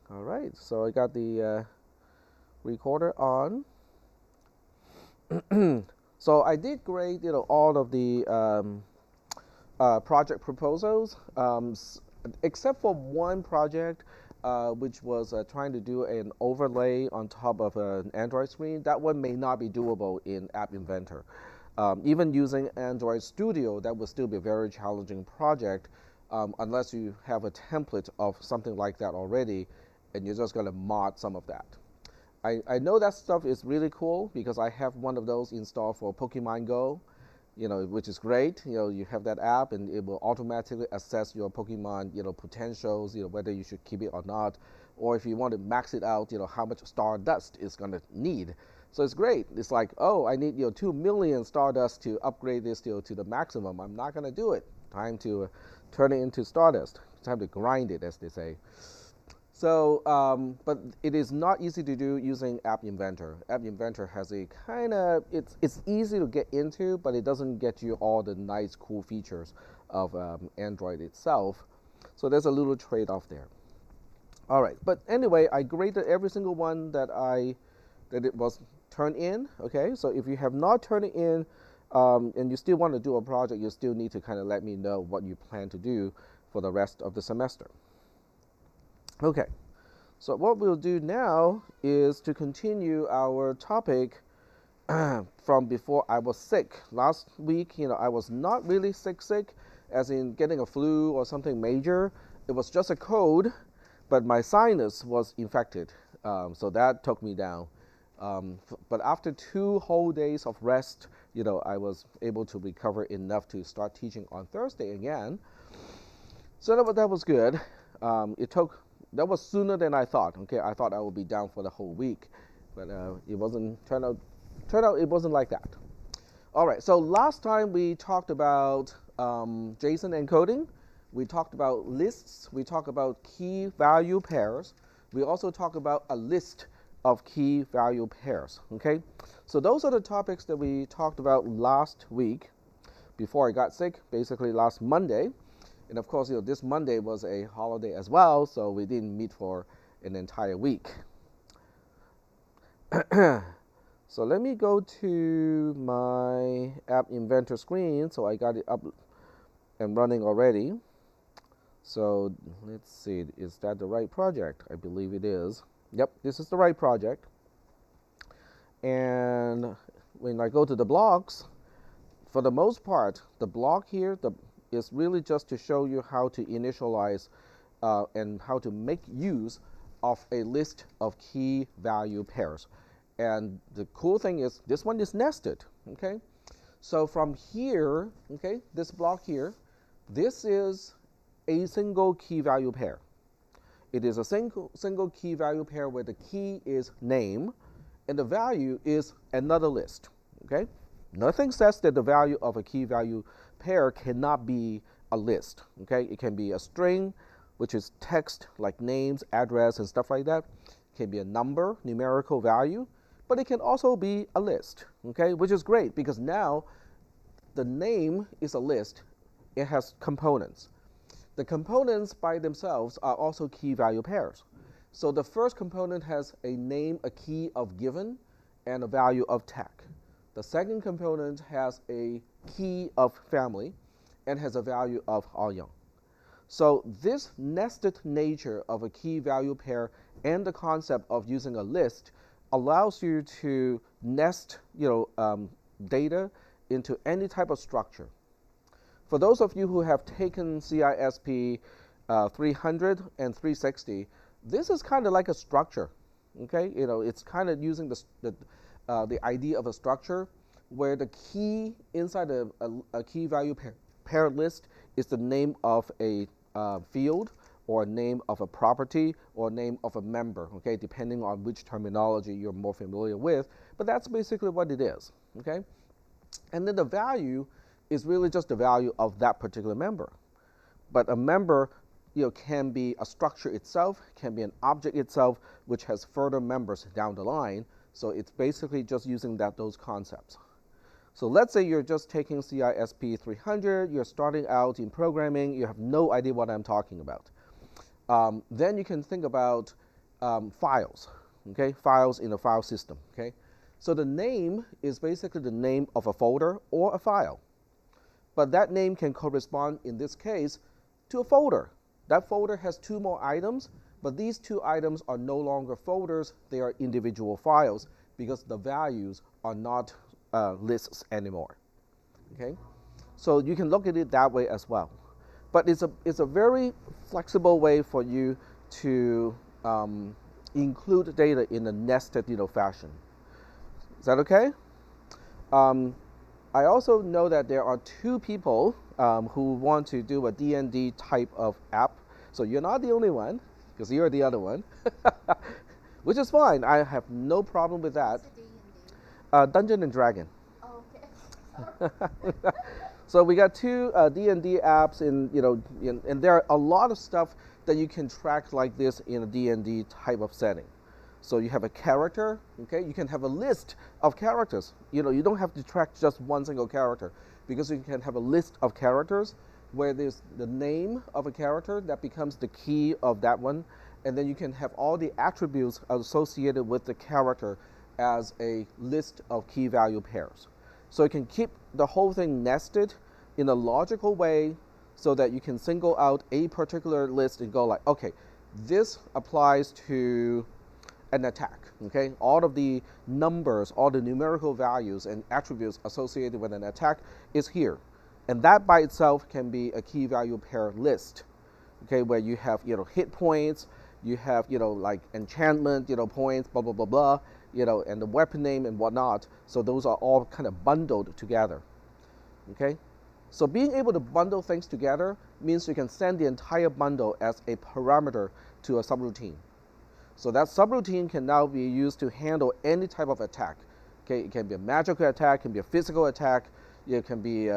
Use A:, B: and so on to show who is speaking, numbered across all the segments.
A: All right, so I got the recorder on. So I did grade, all of the project proposals, except for one project, which was trying to do an overlay on top of an Android screen. That one may not be doable in App Inventor. Even using Android Studio, that would still be a very challenging project unless you have a template of something like that already, and you're just going to mod some of that. I know that stuff is really cool because I have one of those installed for Pokemon Go, which is great. You have that app and it will automatically assess your Pokemon, potentials, whether you should keep it or not, or if you want to max it out, how much Stardust it's gonna need. So it's great. It's like, oh, I need 2 million Stardust to upgrade this to the maximum. I'm not gonna do it. Time to turn it into Stardust. Time to grind it, as they say. So, but it is not easy to do using App Inventor. App Inventor has a it's easy to get into, but it doesn't get you all the nice, cool features of Android itself. So there's a little trade-off there. All right, but anyway, I graded every single one that it was turned in. Okay, so if you have not turned it in, and you still want to do a project, you still need to kind of let me know what you plan to do for the rest of the semester. Okay, so what we'll do now is to continue our topic from before I was sick. Last week, I was not really sick, as in getting a flu or something major. It was just a cold, but my sinus was infected, so that took me down. But after 2 whole days of rest, I was able to recover enough to start teaching on Thursday again. So that was good. That was sooner than I thought. Okay, I thought I would be down for the whole week, but it wasn't. Turned out it wasn't like that. All right. So last time we talked about JSON encoding. We talked about lists. We talked about key value pairs. We also talked about a list of key value pairs. Okay. So those are the topics that we talked about last week before I got sick. Basically last Monday. And of course, this Monday was a holiday as well, so we didn't meet for an entire week. So let me go to my App Inventor screen. So I got it up and running already. So let's see, is that the right project? I believe it is. Yep, this is the right project. And when I go to the blocks, for the most part, the block here, is really just to show you how to initialize and how to make use of a list of key value pairs. And the cool thing is this one is nested, okay? So from here, okay, this block here, this is a single key value pair. It is a single key value pair where the key is name and the value is another list, okay? Nothing says that the value of a key value pair cannot be a list, okay? It can be a string, which is text like names, address, and stuff like that. It can be a number, numerical value, but it can also be a list, okay? Which is great because now the name is a list. It has components. The components by themselves are also key value pairs. So the first component has a name, a key of given, and a value of tag. The second component has a key of family and has a value of Aoyang. So this nested nature of a key value pair and the concept of using a list allows you to nest data into any type of structure. For those of you who have taken CISP 300 and 360, this is kind of like a structure. Okay, it's kind of using the idea of a structure where the key inside a key value pair list is the name of a field or a name of a property or a name of a member, okay, depending on which terminology you're more familiar with. But that's basically what it is, okay? And then the value is really just the value of that particular member. But a member can be a structure itself, can be an object itself, which has further members down the line. So it's basically just using those concepts. So let's say you're just taking CISP 300, you're starting out in programming, you have no idea what I'm talking about. Then you can think about files, okay? Files in a file system, okay? So the name is basically the name of a folder or a file. But that name can correspond, in this case, to a folder. That folder has 2 more items, but these 2 items are no longer folders, they are individual files because the values are not lists anymore, okay? So you can look at it that way as well. But it's a very flexible way for you to include data in a nested fashion. Is that okay? I also know that there are 2 people who want to do a D&D type of app. So you're not the only one, because you're the other one, which is fine. I have no problem with that. Dungeon and Dragon.
B: Oh, okay.
A: So we got 2 D&D apps, and there are a lot of stuff that you can track like this in a D&D type of setting. So you have a character, okay? You can have a list of characters. You don't have to track just one single character, because you can have a list of characters where there's the name of a character that becomes the key of that one, and then you can have all the attributes associated with the character as a list of key value pairs. So you can keep the whole thing nested in a logical way so that you can single out a particular list and go like, okay, this applies to an attack, okay? All of the numbers, all the numerical values and attributes associated with an attack is here. And that by itself can be a key value pair list, okay, where you have, hit points, you have, like enchantment, points, blah, blah, blah, blah, and the weapon name and whatnot. So those are all kind of bundled together, okay? So being able to bundle things together means you can send the entire bundle as a parameter to a subroutine. So that subroutine can now be used to handle any type of attack. Okay, it can be a magical attack, it can be a physical attack, it can be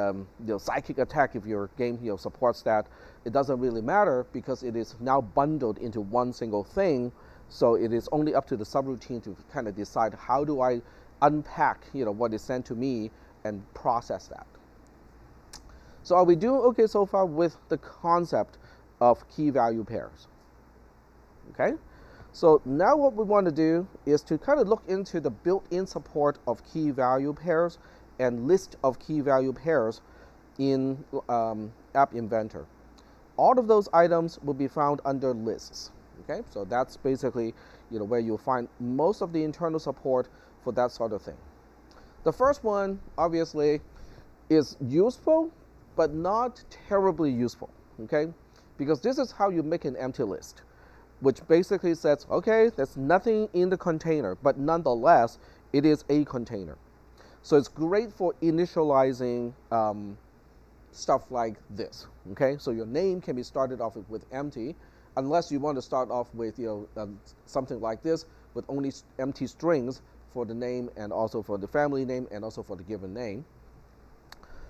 A: psychic attack if your game supports that. It doesn't really matter because it is now bundled into one single thing. So it is only up to the subroutine to kind of decide how do I unpack what is sent to me and process that. So are we doing okay so far with the concept of key value pairs? Okay. So now what we want to do is to kind of look into the built-in support of key value pairs and list of key value pairs in App Inventor. All of those items will be found under lists. Okay, so that's basically where you'll find most of the internal support for that sort of thing. The first one, obviously, is useful, but not terribly useful. Okay, because this is how you make an empty list, which basically says, okay, there's nothing in the container, but nonetheless, it is a container. So it's great for initializing stuff like this, okay? So your name can be started off with empty, unless you want to start off with something like this, with only empty strings for the name and also for the family name and also for the given name.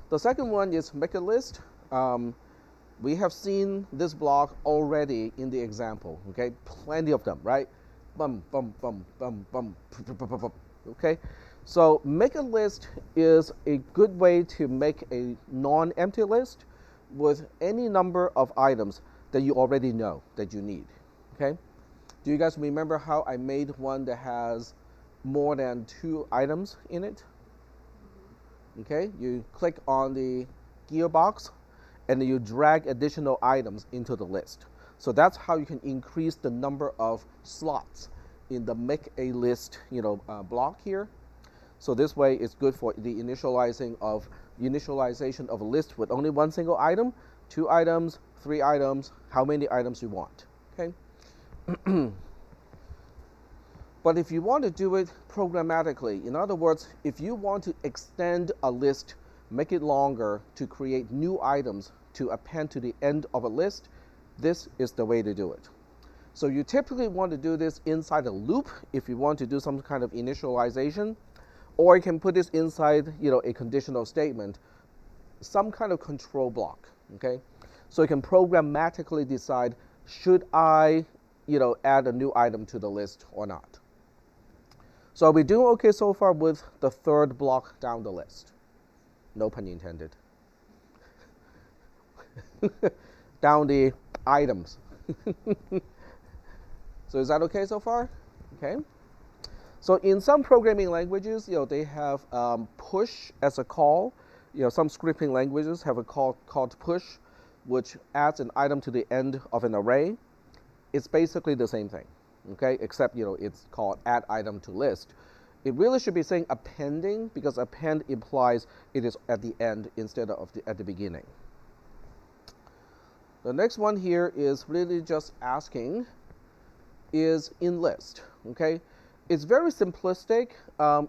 A: The second one is make a list. We have seen this block already in the example, okay? Plenty of them, right? Bum, bum, bum, bum, bum, okay? So make a list is a good way to make a non-empty list with any number of items that you already know that you need, okay? Do you guys remember how I made one that has more than 2 items in it? Okay, you click on the gearbox and then you drag additional items into the list. So that's how you can increase the number of slots in the make a list block here. So this way it's good for the initialization of a list with only one single item, 2 items, 3 items, how many items you want, okay? But if you want to do it programmatically, in other words, if you want to extend a list, make it longer to create new items to append to the end of a list, this is the way to do it. So you typically want to do this inside a loop if you want to do some kind of initialization, or you can put this inside a conditional statement, some kind of control block, okay? So you can programmatically decide, should I add a new item to the list or not? So are we doing okay so far with the third block down the list? No pun intended. Down the items. So is that okay so far? Okay. So in some programming languages, they have push as a call. Some scripting languages have a call called push, which adds an item to the end of an array. It's basically the same thing, okay? Except it's called add item to list. It really should be saying appending, because append implies it is at the end instead of at the beginning. The next one here is really just asking, is in list, okay? It's very simplistic.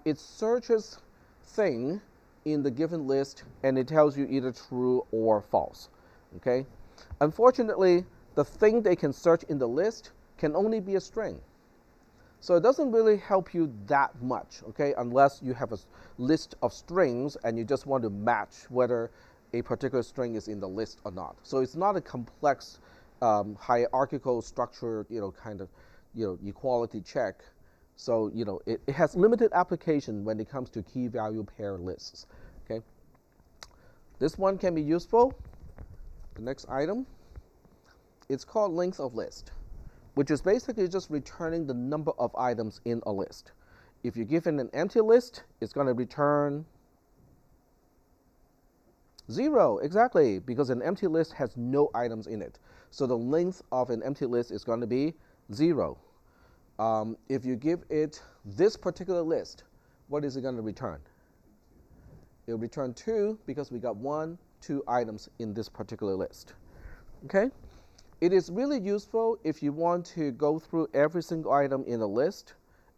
A: It searches thing in the given list, and it tells you either true or false, okay? Unfortunately, the thing they can search in the list can only be a string. So it doesn't really help you that much, okay, unless you have a list of strings and you just want to match whether a particular string is in the list or not. So it's not a complex hierarchical structure, kind of, equality check. So, it has limited application when it comes to key value pair lists, okay. This one can be useful. The next item, it's called length of list, which is basically just returning the number of items in a list. If you're given an empty list, it's going to return 0, exactly, because an empty list has no items in it. So the length of an empty list is going to be 0. If you give it this particular list, what is it going to return? It will return 2 because we got 1, 2 items in this particular list. Okay? It is really useful if you want to go through every single item in a list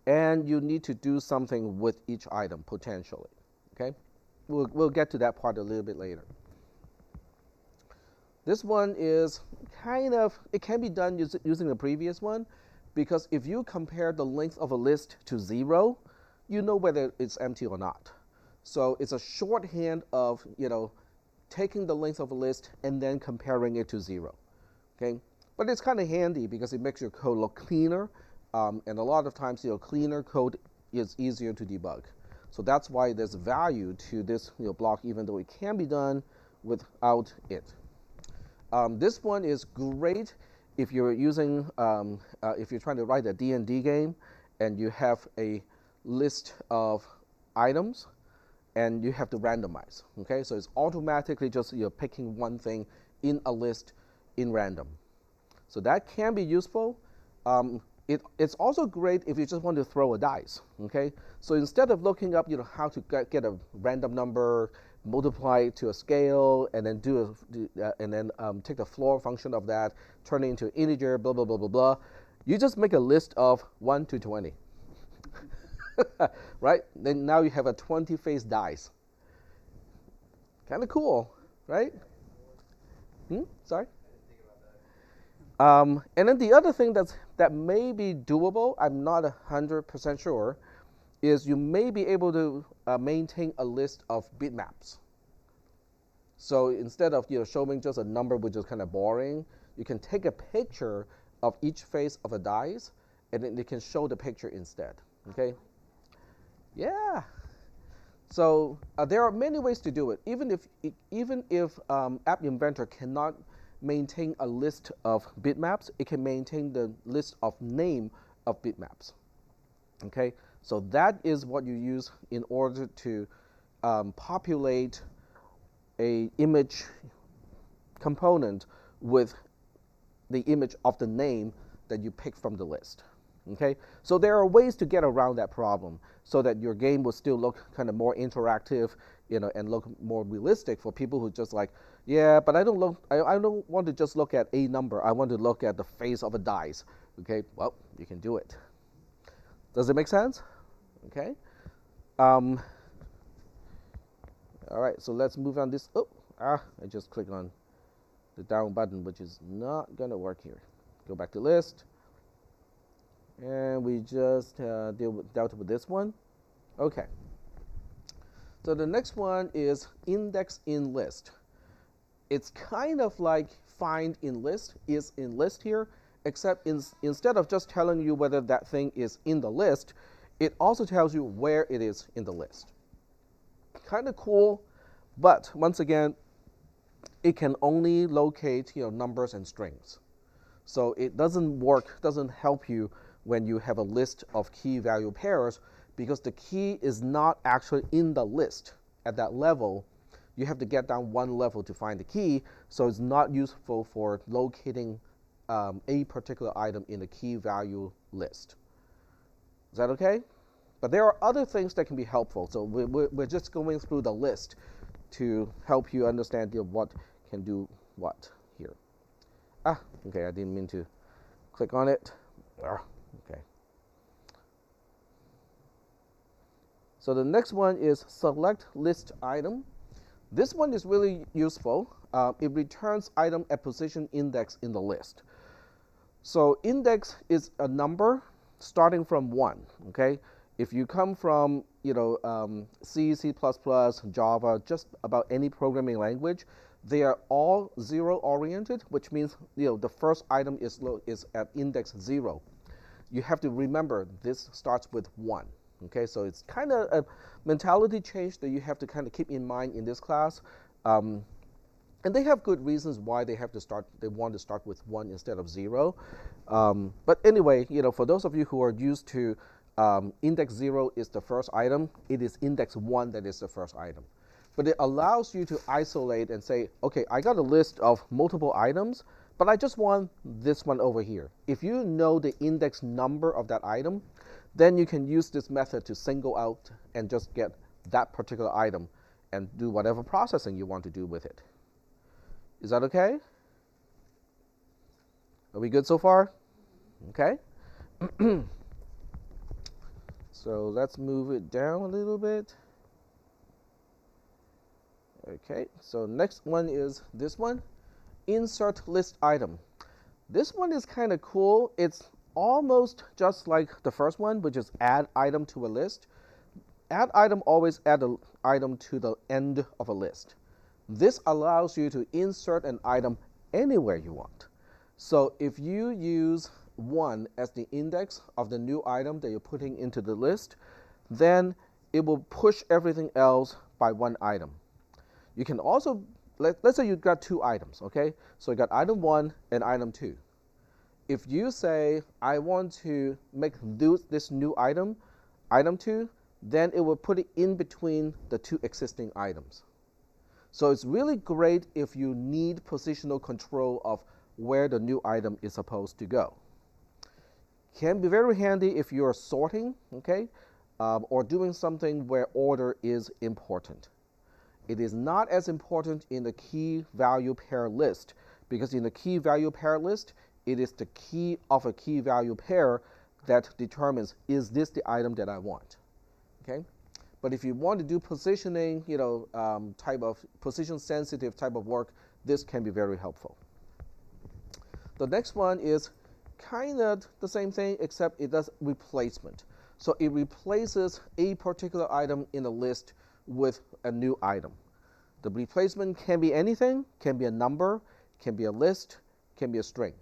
A: and you need to do something with each item potentially. Okay? We'll get to that part a little bit later. This one is kind of, it can be done using the previous one, because if you compare the length of a list to 0, you know whether it's empty or not. So it's a shorthand of, taking the length of a list and then comparing it to 0. Okay? But it's kind of handy because it makes your code look cleaner, and a lot of times, cleaner code is easier to debug. So that's why there's value to this block, even though it can be done without it. This one is great if you're using, if you're trying to write a D&D game and you have a list of items and you have to randomize. Okay, so it's automatically just picking one thing in a list in random. So that can be useful. It's also great if you just want to throw a dice. Okay, so instead of looking up how to get a random number, multiply it to a scale, and then take the floor function of that, turn it into an integer, blah blah blah blah blah, you just make a list of 1 to 20. Right? Then now you have a 20-faced dice. Kind of cool, right? Sorry. And then the other thing that may be doable, I'm not 100% sure, is you may be able to maintain a list of bitmaps. So instead of showing just a number, which is kind of boring, you can take a picture of each face of a dice, and then you can show the picture instead. Okay? Yeah. So there are many ways to do it. Even if App Inventor cannot maintain a list of bitmaps, it can maintain the list of name of bitmaps. Okay, so that is what you use in order to populate a image component with the image of the name that you pick from the list. Okay, so there are ways to get around that problem so that your game will still look kind of more interactive, and look more realistic for people who just like, yeah, but I don't want to just look at a number. I want to look at the face of a dice. Okay, well, you can do it. Does it make sense? Okay. All right, so let's move on this. I just clicked on the down button, which is not gonna work here. Go back to list. And we just dealt with this one. Okay. So the next one is index in list. It's kind of like find in list, is in list here, except instead of just telling you whether that thing is in the list, it also tells you where it is in the list. Kind of cool, but once again, it can only locate numbers and strings. So it doesn't work, doesn't help you when you have a list of key value pairs because the key is not actually in the list at that level. You have to get down one level to find the key, so it's not useful for locating a particular item in a key value list. Is that okay? But there are other things that can be helpful. So we're just going through the list to help you understand what can do what here. Okay, I didn't mean to click on it. Okay. So the next one is select list item. This one is really useful. It returns item at position index in the list. So index is a number starting from 1, okay? If you come from, C, C++, Java, just about any programming language, they are all 0-oriented, which means, the first item is at index 0. You have to remember this starts with 1, okay? So it's kind of a mentality change that you have to kind of keep in mind in this class. And they have good reasons why they want to start with 1 instead of 0. But anyway, for those of you who are used to index 0 is the first item, it is index 1 that is the first item. But it allows you to isolate and say, okay, I got a list of multiple items, but I just want this one over here. If you know the index number of that item, then you can use this method to single out and just get that particular item and do whatever processing you want to do with it. Is that okay? Are we good so far? Okay. So let's move it down a little bit. Okay, so next one is this one, insert list item. This one is kind of cool. It's almost just like the first one, which is add item to a list. Add item always add an item to the end of a list. This allows you to insert an item anywhere you want. So if you use 1 as the index of the new item that you're putting into the list, then it will push everything else by 1 item. You can also, let's say you've got 2 items, okay? So you got item 1 and item 2. If you say, I want to make this new item, item 2, then it will put it in between the 2 existing items. So it's really great if you need positional control of where the new item is supposed to go. Can be very handy if you're sorting, okay, or doing something where order is important. It is not as important in the key value pair list, because in the key value pair list, it is the key of a key value pair that determines, is this the item that I want, okay? But if you want to do positioning, type of position-sensitive type of work, this can be very helpful. The next one is kind of the same thing, except it does replacement. So it replaces a particular item in a list with a new item. The replacement can be anything, can be a number, can be a list, can be a string,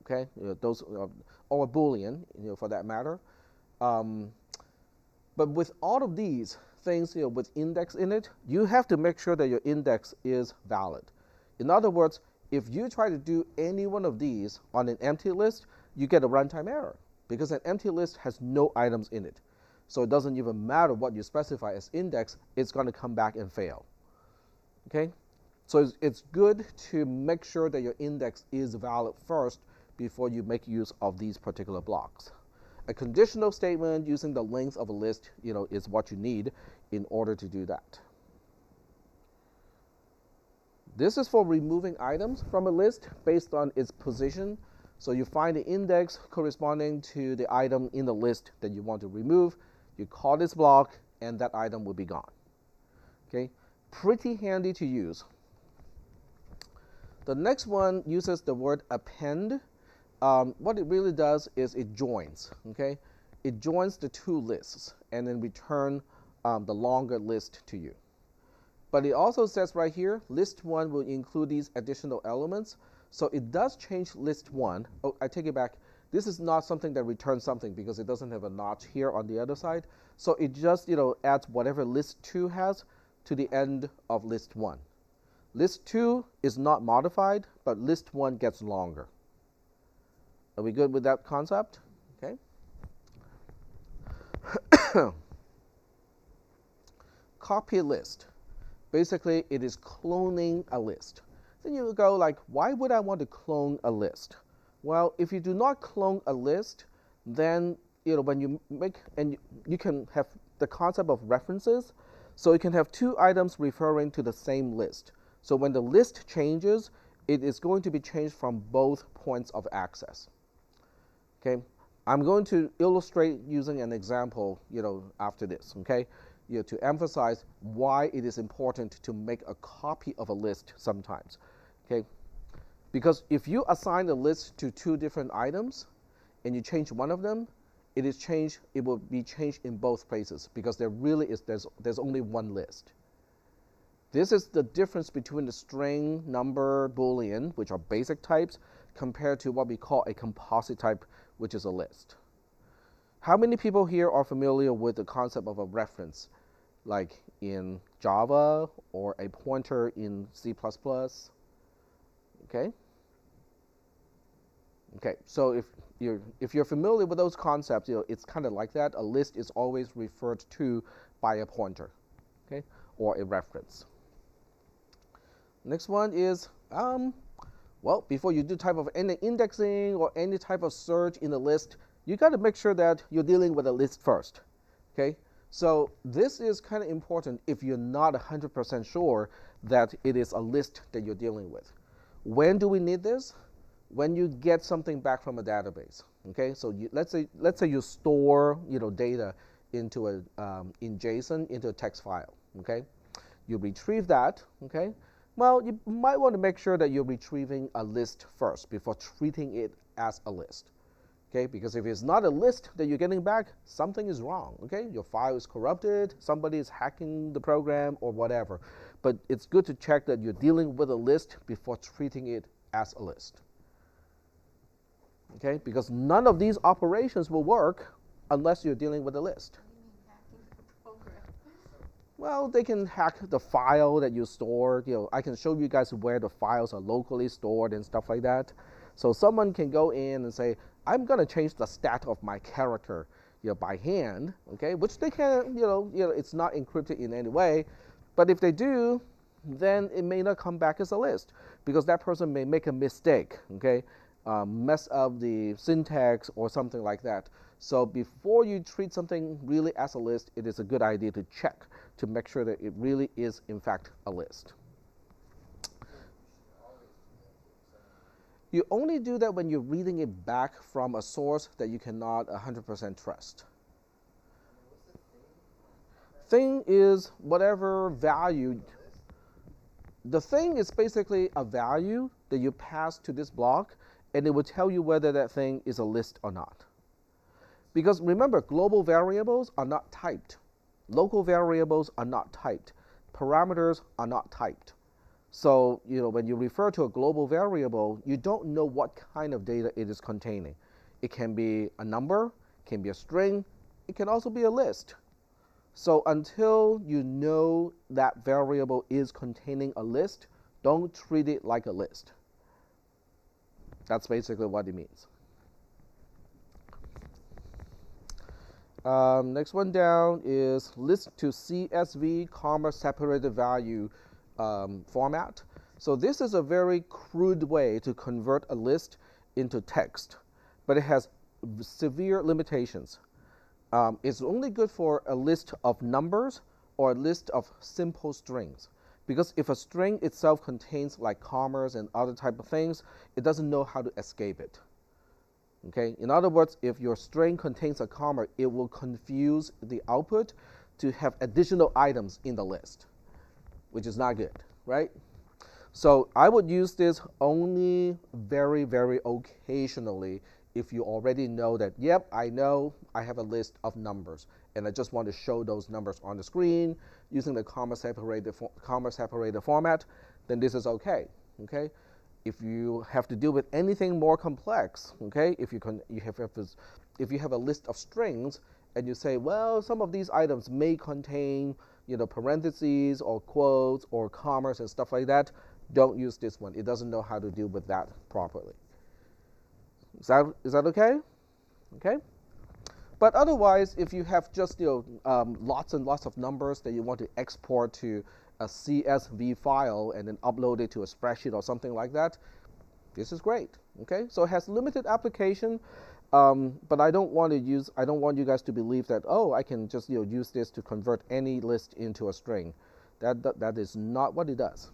A: okay? Those or a Boolean, for that matter. But with all of these things, with index in it, you have to make sure that your index is valid. In other words, if you try to do any one of these on an empty list, you get a runtime error because an empty list has no items in it. So it doesn't even matter what you specify as index, it's going to come back and fail. Okay? So it's good to make sure that your index is valid first before you make use of these particular blocks. A conditional statement using the length of a list, is what you need in order to do that. This is for removing items from a list based on its position. So you find the index corresponding to the item in the list that you want to remove. You call this block, and that item will be gone. Okay, pretty handy to use. The next one uses the word append. What it really does is it joins, okay? It joins the 2 lists and then return the longer list to you. But it also says right here, list 1 will include these additional elements. So it does change list 1. Oh, I take it back. This is not something that returns something because it doesn't have a notch here on the other side. So it just, adds whatever list 2 has to the end of list 1. List 2 is not modified, but list 1 gets longer. Are we good with that concept? Okay. Copy list. Basically, it is cloning a list. Then you go like, why would I want to clone a list? Well, if you do not clone a list, then when you make, and you can have the concept of references. So you can have two items referring to the same list. So when the list changes, it is going to be changed from both points of access. Okay, I'm going to illustrate using an example, after this. Okay, to emphasize why it is important to make a copy of a list sometimes. Okay, because if you assign a list to two different items, and you change one of them, it will be changed in both places because there's only one list. This is the difference between the string, number, boolean, which are basic types, compared to what we call a composite type, which is a list. How many people here are familiar with the concept of a reference, like in Java or a pointer in C++? Okay. Okay, so if you're familiar with those concepts, it's kind of like that. A list is always referred to by a pointer, okay, or a reference. Next one is, well, before you do type of any indexing or any type of search in the list, you got to make sure that you're dealing with a list first, okay? So this is kind of important if you're not 100% sure that it is a list that you're dealing with. When do we need this? When you get something back from a database, okay? So let's say you store data into in JSON into a text file, okay? You retrieve that, okay? Well, you might want to make sure that you're retrieving a list first before treating it as a list, okay? Because if it's not a list that you're getting back, something is wrong, okay? Your file is corrupted, somebody is hacking the program or whatever. But it's good to check that you're dealing with a list before treating it as a list. Okay, because none of these operations will work unless you're dealing with a list.
B: What do you mean hacking the program?
A: Well, they can hack the file that you stored. I can show you guys where the files are locally stored and stuff like that. So someone can go in and say, I'm going to change the stat of my character, by hand. Okay, which they can, it's not encrypted in any way. But if they do, then it may not come back as a list because that person may make a mistake. Okay. Mess up the syntax or something like that. So before you treat something really as a list, it is a good idea to check to make sure that it really is in fact a list. You only do that when you're reading it back from a source that you cannot 100% trust. Thing is whatever value. The thing is basically a value that you pass to this block, and it will tell you whether that thing is a list or not. Because remember, global variables are not typed. Local variables are not typed. Parameters are not typed. So, when you refer to a global variable, you don't know what kind of data it is containing. It can be a number, it can be a string, it can also be a list. So until you know that variable is containing a list, don't treat it like a list. That's basically what it means. Next one down is list to CSV, comma, separated value format. So this is a very crude way to convert a list into text, but it has severe limitations. It's only good for a list of numbers or a list of simple strings. Because if a string itself contains like commas and other type of things, it doesn't know how to escape it. Okay? In other words, if your string contains a comma, it will confuse the output to have additional items in the list, which is not good, right? So I would use this only very, very occasionally if you already know that, yep, I know I have a list of numbers, and I just want to show those numbers on the screen using the comma-separated format, then this is okay. Okay, if you have to deal with anything more complex, okay, if you have a list of strings and you say, well, some of these items may contain, parentheses or quotes or commas and stuff like that, don't use this one. It doesn't know how to deal with that properly. Is that okay? Okay. But otherwise, if you have just lots and lots of numbers that you want to export to a CSV file and then upload it to a spreadsheet or something like that, this is great. Okay, so it has limited application, but I don't want you guys to believe that, oh, I can just use this to convert any list into a string. That is not what it does.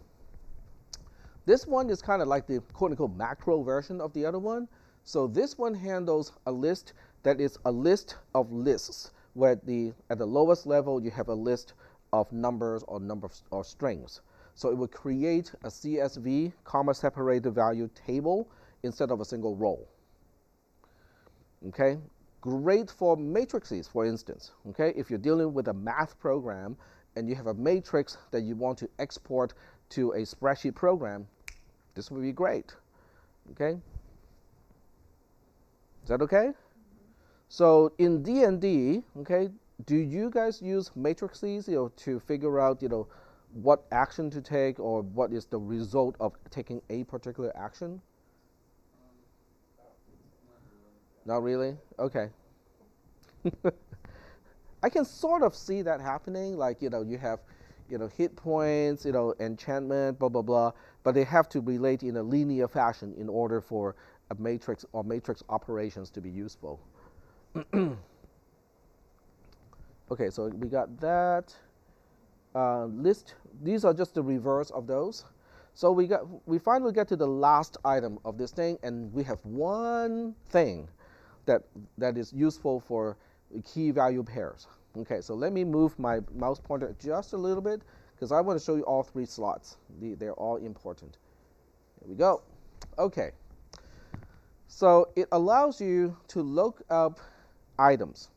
A: This one is kind of like the quote unquote macro version of the other one. So this one handles a list that is a list of lists, where at the lowest level you have a list of numbers or strings. So it will create a CSV, comma separated value table instead of a single row. Okay, great for matrices, for instance. Okay, if you're dealing with a math program and you have a matrix that you want to export to a spreadsheet program, this would be great. Okay, is that okay? So in D&D, okay, do you guys use matrices, to figure out, what action to take or what is the result of taking a particular action? Not really. Okay. I can sort of see that happening. Like, you have, hit points, enchantment, blah, blah, blah. But they have to relate in a linear fashion in order for a matrix or matrix operations to be useful. Okay, so we got that. List. These are just the reverse of those. So we finally get to the last item of this thing, and we have one thing that is useful for key value pairs. Okay, so let me move my mouse pointer just a little bit because I want to show you all three slots. They're all important. Here we go. Okay. So it allows you to look up items.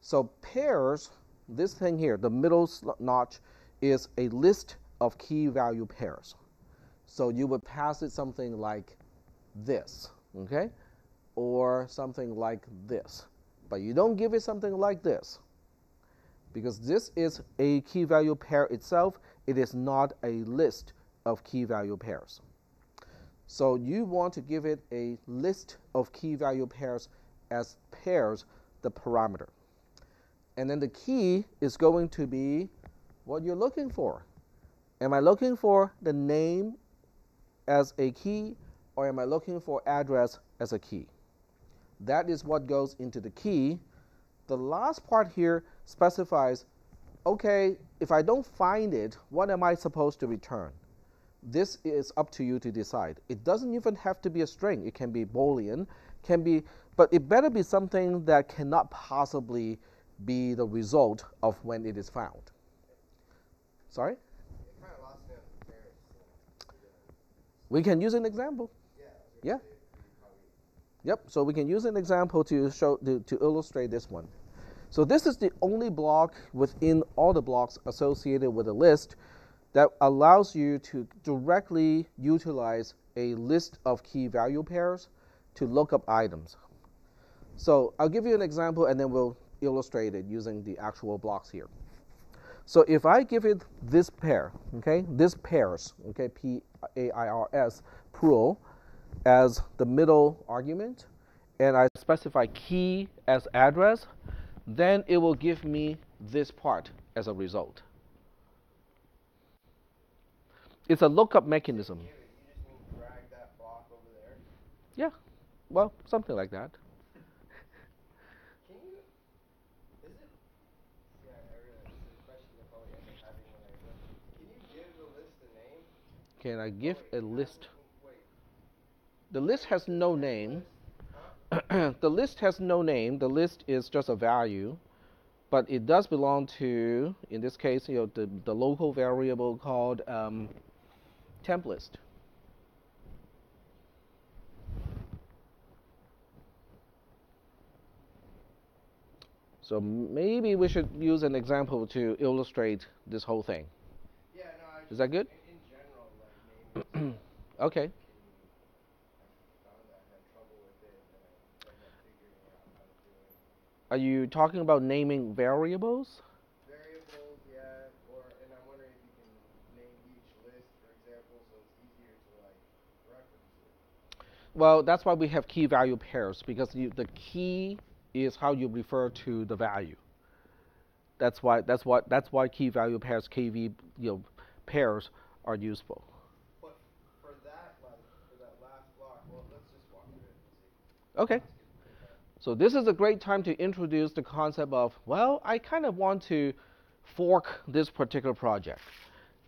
A: So pairs, this thing here, the middle notch, is a list of key value pairs. So you would pass it something like this, okay? Or something like this. But you don't give it something like this, because this is a key value pair itself. It is not a list of key value pairs. So you want to give it a list of key value pairs as pairs, the parameter. And then the key is going to be what you're looking for. Am I looking for the name as a key, or am I looking for address as a key? That is what goes into the key. The last part here specifies, okay, if I don't find it, what am I supposed to return? This is up to you to decide. It doesn't even have to be a string. It can be Boolean, but it better be something that cannot possibly be the result of when it is found. Sorry? We can use an example. Yeah. Yep. So we can use an example to illustrate this one. So this is the only block within all the blocks associated with a list that allows you to directly utilize a list of key value pairs to look up items. So I'll give you an example and then we'll illustrate it using the actual blocks here. So if I give it this pair, okay, this pairs, okay, P-A-I-R-S, plural, as the middle argument, and I specify key as address, then it will give me this part as a result. It's a lookup mechanism.
C: You just mean drag that block over there?
A: Yeah, well, something like that.
C: Can you, is it, yeah, I realize this is a question I probably end up having when I look. Can you give the list a name?
A: Can I give a list?
C: Wait.
A: The list has no name.
C: Huh?
A: The list has no name. The list is just a value, but it does belong to, in this case, the local variable called temp list. So maybe we should use an example to illustrate this whole thing.
C: Yeah, no,
A: Is that good?
C: in general, like names.
A: Okay.
C: I found that I had trouble with it, and then I ended up figuring out how to do it.
A: Are you talking about naming variables?
C: Variables, yeah, and I'm wondering if you can name each list, for example, so it's easier to like reference it.
A: Well, that's why we have key value pairs because the key is how you refer to the value. That's why key value pairs KV pairs are useful.
C: But for that, like, for that last block, well, let's just walk through it and see.
A: Okay.
C: Let's get through that.
A: So this is a great time to introduce the concept of, well, I kind of want to fork this particular project.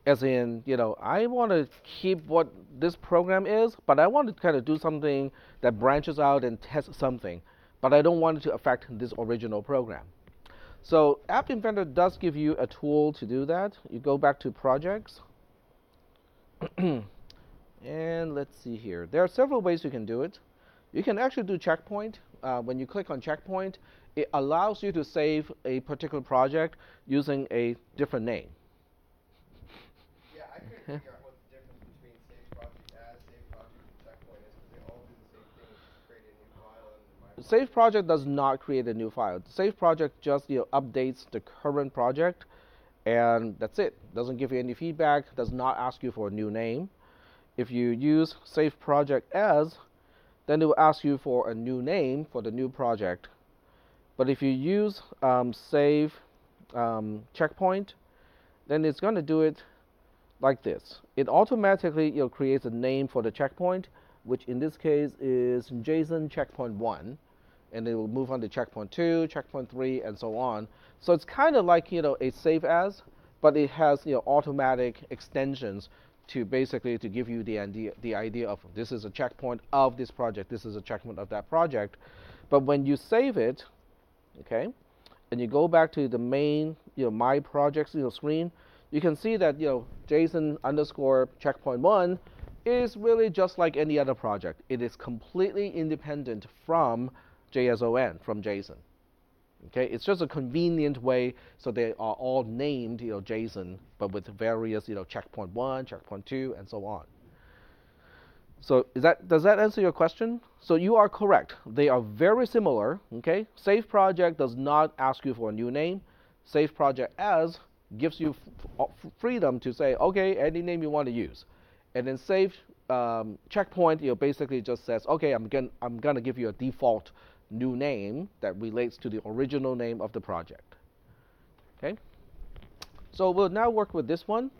A: As in, I want to keep what this program is, but I want to kind of do something that branches out and test something, but I don't want it to affect this original program. So App Inventor does give you a tool to do that. You go back to projects, and let's see here. There are several ways you can do it. You can actually do checkpoint. When you click on checkpoint, it allows you to save a particular project using a different name.
C: Yeah, I couldn't
A: Okay.
C: figure out what the difference between save project as, save project, and checkpoint is because they all do the same thing, just create a new file in my
A: Save
C: project.
A: project does not create a new file. Save project just updates the current project, and that's it. Doesn't give you any feedback. Does not ask you for a new name. If you use save project as, then it will ask you for a new name for the new project. But if you use save checkpoint, then it's going to do it like this. It automatically creates a name for the checkpoint, which in this case is JSON checkpoint 1, and it will move on to checkpoint 2, checkpoint 3, and so on. So it's kind of like a save as, but it has automatic extensions to basically to give you the idea of this is a checkpoint of this project, this is a checkpoint of that project. But when you save it, okay, and you go back to the main my projects screen, you can see that JSON underscore checkpoint 1 is really just like any other project. It is completely independent from JSON, from JSON. Okay, it's just a convenient way, so they are all named JSON, but with various checkpoint 1, checkpoint 2, and so on. So does that answer your question? So you are correct. They are very similar. Okay, Save Project does not ask you for a new name. Save Project as gives you freedom to say, okay, any name you want to use, and then Save Checkpoint basically just says, okay, I'm gonna give you a default new name that relates to the original name of the project. Okay, so we'll now work with this one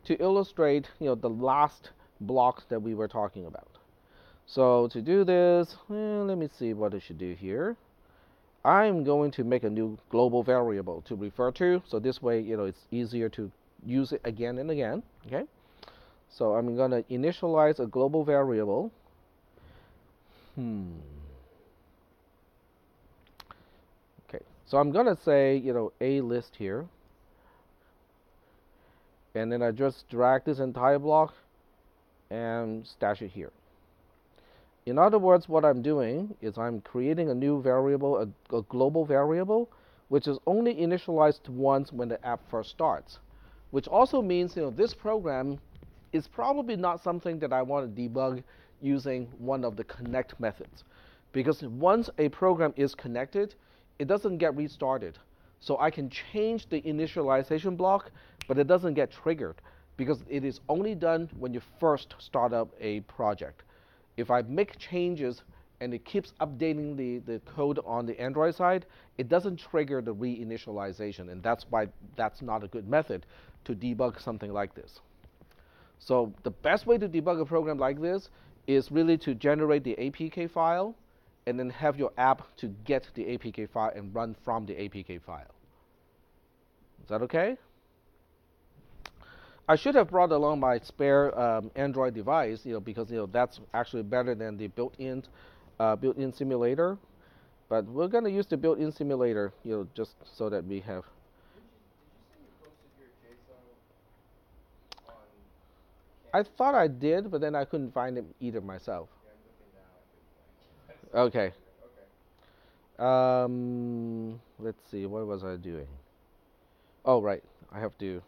A: to illustrate the last block that we were talking about. So to do this, let me see what I should do here. I'm going to make a new global variable to refer to, so this way it's easier to use it again and again. Okay, so I'm going to initialize a global variable. Okay, so I'm going to say a list here, and then I just drag this entire block and stash it here. In other words, what I'm doing is I'm creating a new variable, a global variable, which is only initialized once when the app first starts, which also means this program is probably not something that I want to debug using one of the connect methods, because once a program is connected, it doesn't get restarted. So I can change the initialization block, but it doesn't get triggered because it is only done when you first start up a project. If I make changes and it keeps updating the code on the Android side, it doesn't trigger the reinitialization, and that's why that's not a good method to debug something like this. So the best way to debug a program like this is really to generate the APK file and then have your app to get the APK file and run from the APK file. Is that okay? I should have brought along my spare Android device, because that's actually better than the built-in simulator. But we're gonna use the built-in simulator, just so that we have.
C: Did you say you posted your JSON on
A: I
C: campus?
A: thought I did, but then I couldn't find it either myself.
C: Yeah, I'm looking now. I couldn't find it.
A: Okay.
C: Okay.
A: Let's see. What was I doing? Oh, right. I have to.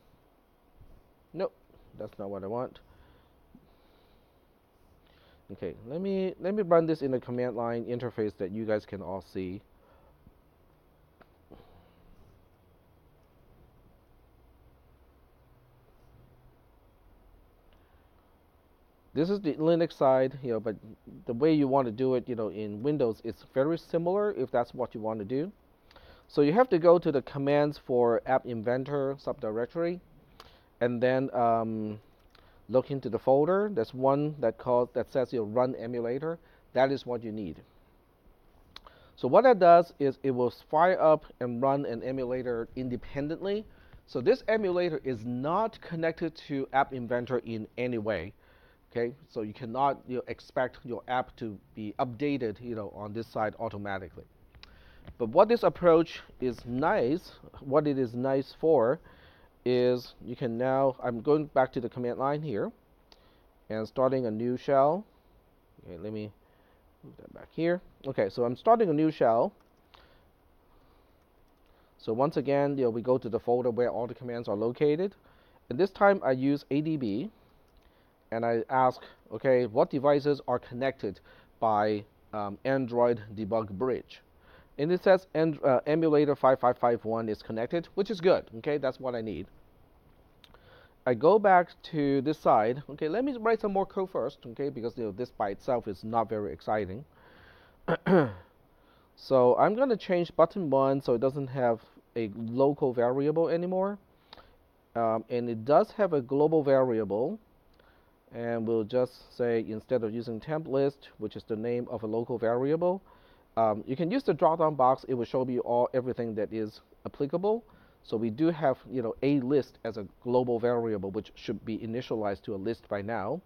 A: Nope, that's not what I want. Okay, let me run this in a command line interface that you guys can all see. This is the Linux side, but the way you want to do it, in Windows, it's very similar if that's what you want to do. So you have to go to the commands for App Inventor subdirectory, and then look into the folder. There's one that says run emulator. That is what you need. So what that does is it will fire up and run an emulator independently. So this emulator is not connected to App Inventor in any way. Okay, so you cannot expect your app to be updated on this side automatically. But what this approach is nice, what it is nice for, is you can now, I'm going back to the command line here and starting a new shell. Okay, let me move that back here. Okay, so I'm starting a new shell. So once again, we go to the folder where all the commands are located. And this time I use ADB and I ask, okay, what devices are connected by Android Debug Bridge? And it says emulator 5551 is connected, which is good. Okay, that's what I need. I go back to this side. Okay, let me write some more code first. Okay, because this by itself is not very exciting. So I'm going to change button 1 so it doesn't have a local variable anymore. And it does have a global variable. And we'll just say instead of using temp list, which is the name of a local variable, you can use the drop-down box. It will show you everything that is applicable. So we do have a list as a global variable, which should be initialized to a list by now.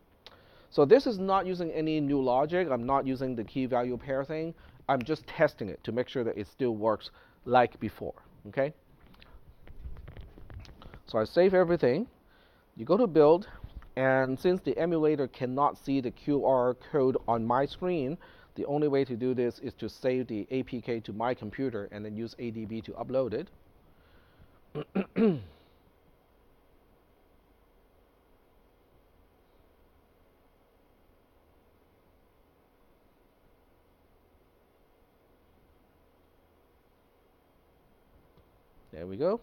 A: So this is not using any new logic. I'm not using the key value pair thing. I'm just testing it to make sure that it still works like before. Okay. So I save everything. You go to build, and since the emulator cannot see the QR code on my screen, the only way to do this is to save the APK to my computer and then use ADB to upload it. There we go.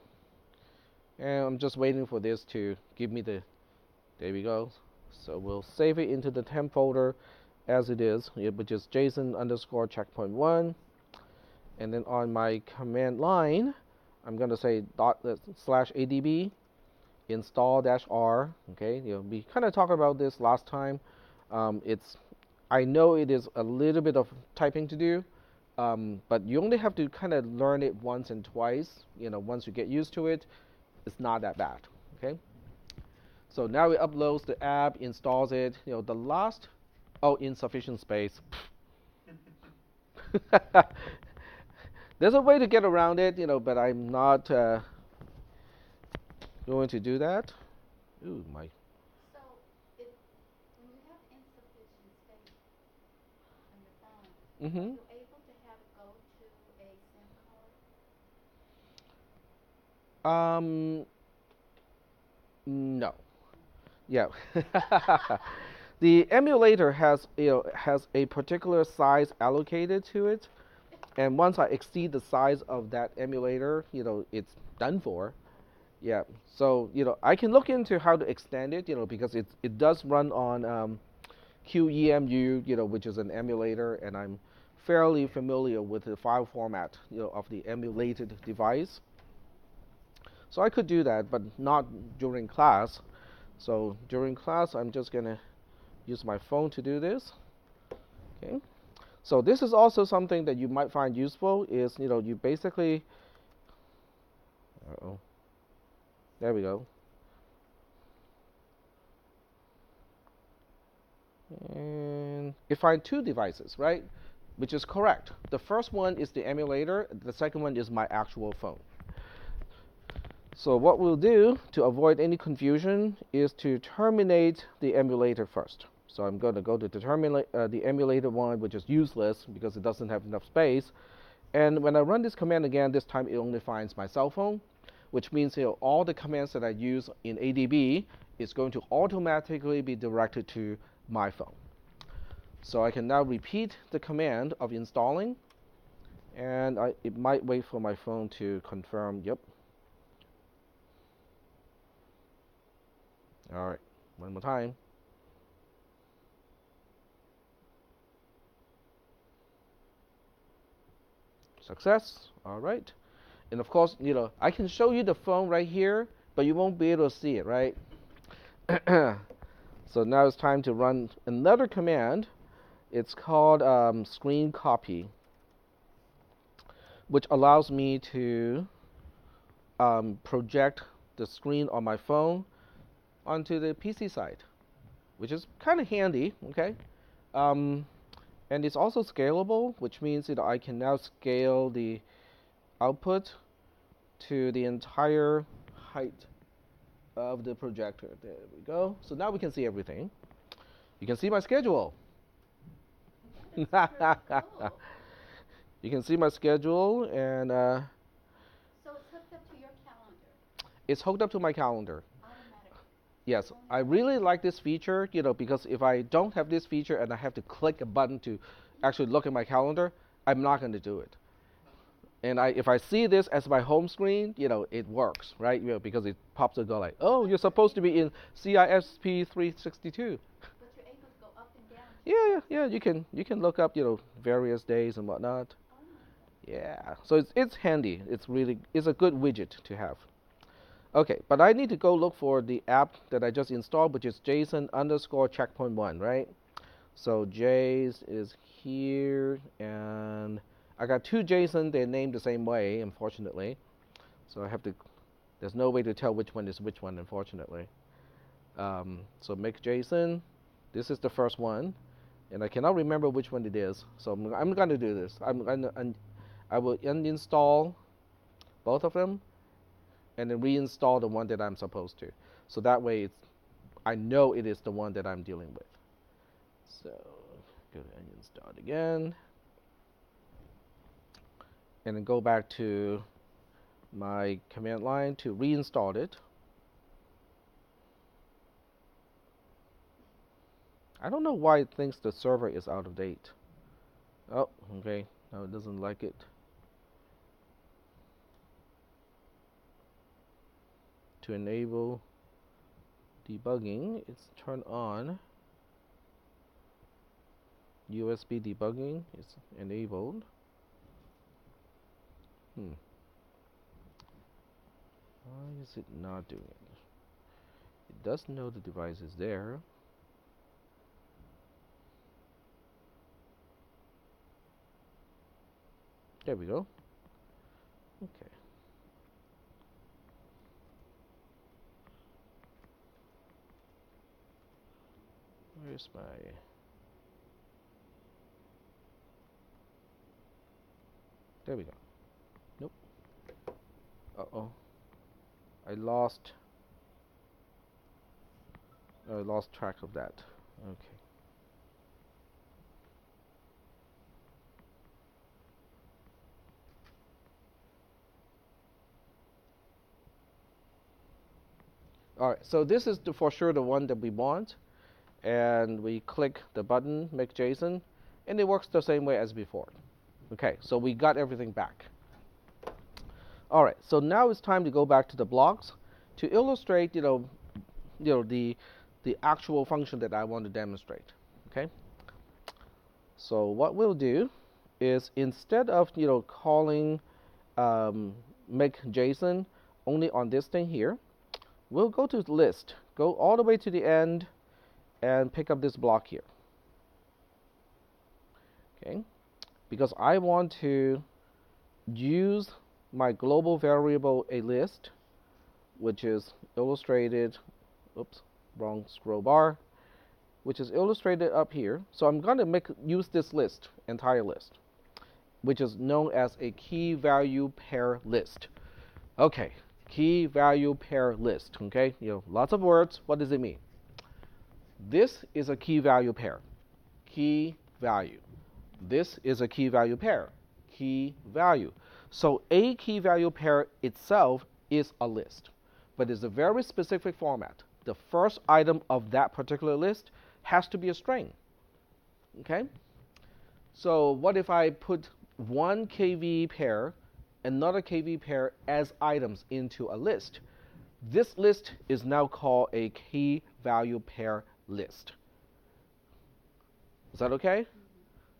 A: And I'm just waiting for this to give me there we go. So we'll save it into the temp folder as it is, which is JSON underscore checkpoint 1. And then on my command line, I'm going to say /adb install -r. Okay, we kind of talked about this last time. I know it is a little bit of typing to do, but you only have to kind of learn it once and twice. Once you get used to it, it's not that bad. Okay. So now it uploads the app, installs it. The last, insufficient space. There's a way to get around it, but I'm not going to do that. Ooh, my.
B: So, when you have insufficient space on your phone, are you able to have it go to a SIM card?
A: No. Yeah. The emulator has a particular size allocated to it, and once I exceed the size of that emulator, it's done for. Yeah. So I can look into how to extend it, because it does run on QEMU, which is an emulator, and I'm fairly familiar with the file format, of the emulated device. So I could do that, but not during class. So during class, I'm just going to use my phone to do this. Okay. So this is also something that you might find useful is, you basically, there we go. And you find two devices, right? Which is correct. The first one is the emulator. The second one is my actual phone. So what we'll do to avoid any confusion is to terminate the emulator first. So I'm going to go to the emulator one, which is useless because it doesn't have enough space. And when I run this command again, this time it only finds my cell phone, which means all the commands that I use in ADB is going to automatically be directed to my phone. So I can now repeat the command of installing, and it might wait for my phone to confirm, yep. All right, one more time. Success. All right. And of course, I can show you the phone right here, but you won't be able to see it, right? So now it's time to run another command. It's called screen copy, which allows me to project the screen on my phone onto the PC side, which is kind of handy, okay? Um, and it's also scalable, which means that I can now scale the output to the entire height of the projector. There we go. So now we can see everything. You can see my schedule. You can see my schedule, and
B: So it's hooked up to your calendar
A: it's hooked up to my calendar.
B: automatically.
A: Yes, I really like this feature, because if I don't have this feature and I have to click a button to actually look at my calendar, I'm not going to do it. And if I see this as my home screen, it works, right? Because it pops up, go like, oh, you're supposed to be in cisp362.
B: But you're able to go up and down.
A: Yeah. You can look up, various days and whatnot.
B: Oh my God.
A: Yeah. So it's handy. It's a good widget to have. Okay, but I need to go look for the app that I just installed, which is JSON_checkpoint1, right? So J's is here, and I got two JSON. They're named the same way, unfortunately. So there's no way to tell which one is which one, unfortunately. So make JSON. This is the first one, and I cannot remember which one it is. So I'm going to do this. I will uninstall both of them, and then reinstall the one that I'm supposed to. So that way I know it is the one that I'm dealing with. So go to uninstall it again. And then go back to my command line to reinstall it. I don't know why it thinks the server is out of date. Oh, okay. No, it doesn't like it. To enable debugging, it's turned on. USB debugging is enabled. Why is it not doing it? It does know the device is there. There we go. Okay. Where's my... There we go. Nope. Uh-oh. I lost track of that. Okay. All right, so this is for sure the one that we want, and we click the button, make JSON, and it works the same way as before. Okay, so we got everything back. All right, so now it's time to go back to the blocks to illustrate, the actual function that I want to demonstrate. Okay. So what we'll do is instead of calling make JSON only on this thing here, we'll go to list, go all the way to the end, and pick up this block here. Okay, because I want to use my global variable a list, which is illustrated, oops, wrong scroll bar, which is illustrated up here. So I'm going to use this list, entire list, which is known as a key value pair list. Okay, key value pair list. Okay, lots of words. What does it mean? This is a key value pair. Key value. This is a key value pair. Key value. So a key value pair itself is a list, but it's a very specific format. The first item of that particular list has to be a string. Okay? So what if I put one KV pair, another KV pair as items into a list? This list is now called a key value pair list. Is that okay?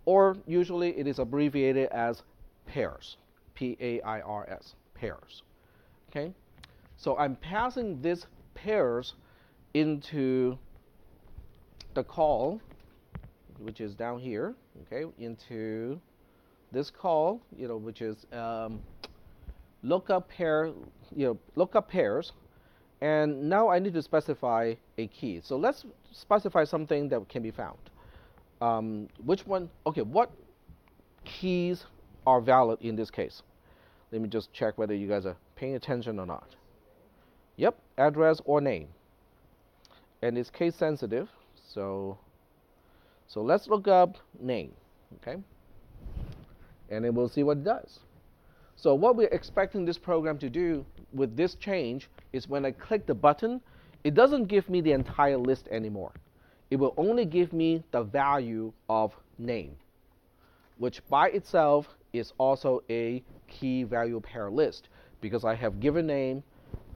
A: Or usually it is abbreviated as pairs, P-A-I-R-S, pairs. Okay, so I'm passing this pairs into the call, which is down here. Okay, into this call, which is lookup pair, lookup pairs, and now I need to specify a key. So let's specify something that can be found. Which one? Okay, what keys are valid in this case? Let me just check whether you guys are paying attention or not. Yep, address or name, and it's case sensitive. So let's look up name. Okay, and then we'll see what it does. So what we're expecting this program to do with this change is when I click the button, it doesn't give me the entire list anymore. It will only give me the value of name, which by itself is also a key value pair list because I have given name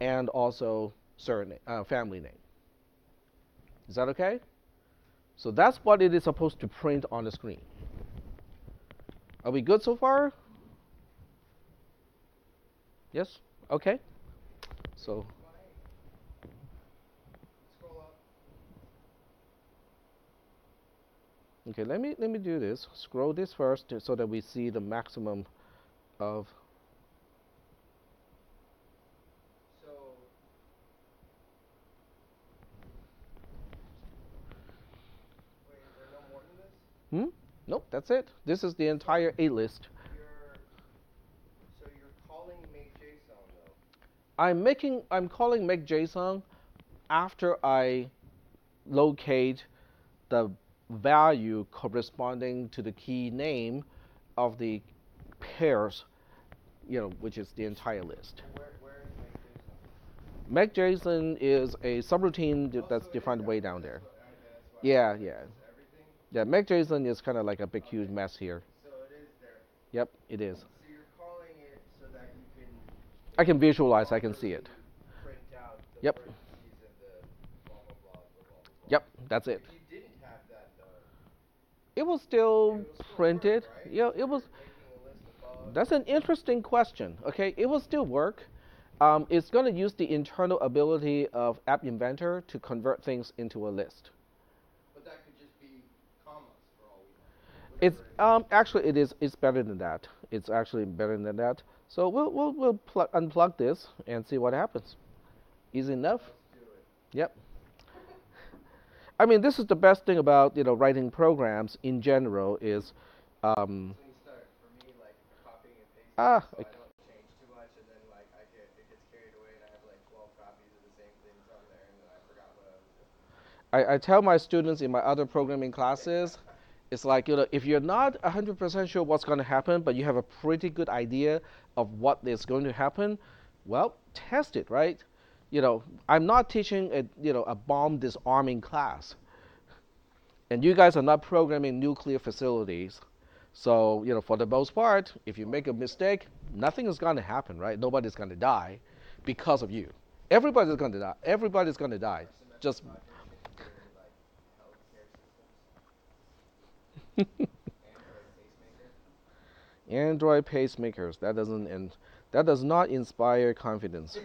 A: and also family name. Is that okay? So that's what it is supposed to print on the screen. Are we good so far? Yes? Okay. So okay, let me do this. Scroll this first so that we see the maximum of.
C: So wait, is there no more than this?
A: Nope, that's it. This is the entire A list.
C: So you're calling make JSON though.
A: I'm calling make JSON after I locate the value corresponding to the key name of the pairs, which is the entire list.
C: Where is make JSON?
A: Make JSON is a subroutine that's defined way down there. Yeah, yeah.
C: Everything?
A: Yeah, make JSON is kind of like a big, huge mess here.
C: So it is there.
A: Yep, it is.
C: So you're calling it so that you can.
A: I can visualize, I can see it.
C: Print out the
A: Yep.
C: parentheses and the blah blah blah blah blah.
A: Yep, that's it.
C: If you didn't have that though.
A: It was still printed.
C: Work, right?
A: Yeah, it was. That's an interesting question. Okay, it will still work. It's going to use the internal ability of App Inventor to convert things into a list.
C: But that could just be commas for all we know.
A: It's actually it is. It's better than that. It's actually better than that. So we'll unplug this and see what happens. Easy enough.
C: Let's do it.
A: Yep. I mean, this is the best thing about writing programs in general is.
C: When you start, for me, like copying and pasting,
A: Ah,
C: so I don't change too much, and then like it gets carried away, and I have like 12 copies of the same things on there, and then I forgot what I was doing.
A: I tell my students in my other programming classes, it's like, if you're not 100% sure what's going to happen, but you have a pretty good idea of what is going to happen, well, test it, right? I'm not teaching a bomb disarming class. And you guys are not programming nuclear facilities. So, for the most part, if you make a mistake, nothing is going to happen, right? Nobody's going to die because of you. Everybody's going to die. Everybody's going to die. Just Android pacemakers. That does not inspire confidence.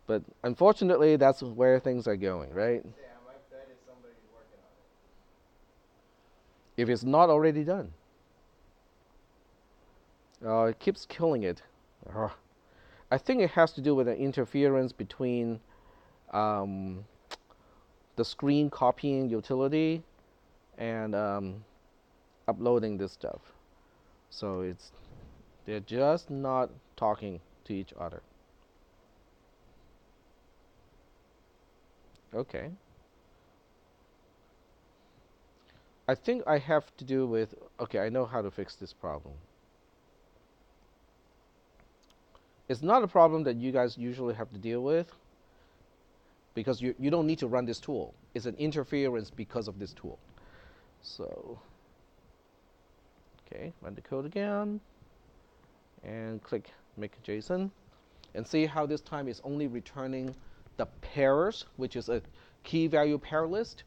A: But unfortunately, that's where things are going, right?
C: Yeah, my bet is somebody's working on
A: If it's not already done. It keeps killing it. I think it has to do with an interference between the screen copying utility and uploading this stuff. So they're just not talking to each other. Okay. I think I have to do with, okay, I know how to fix this problem. It's not a problem that you guys usually have to deal with because you don't need to run this tool. It's an interference because of this tool. So, okay, run the code again and click make JSON and see how this time it's only returning the pairs, which is a key value pair list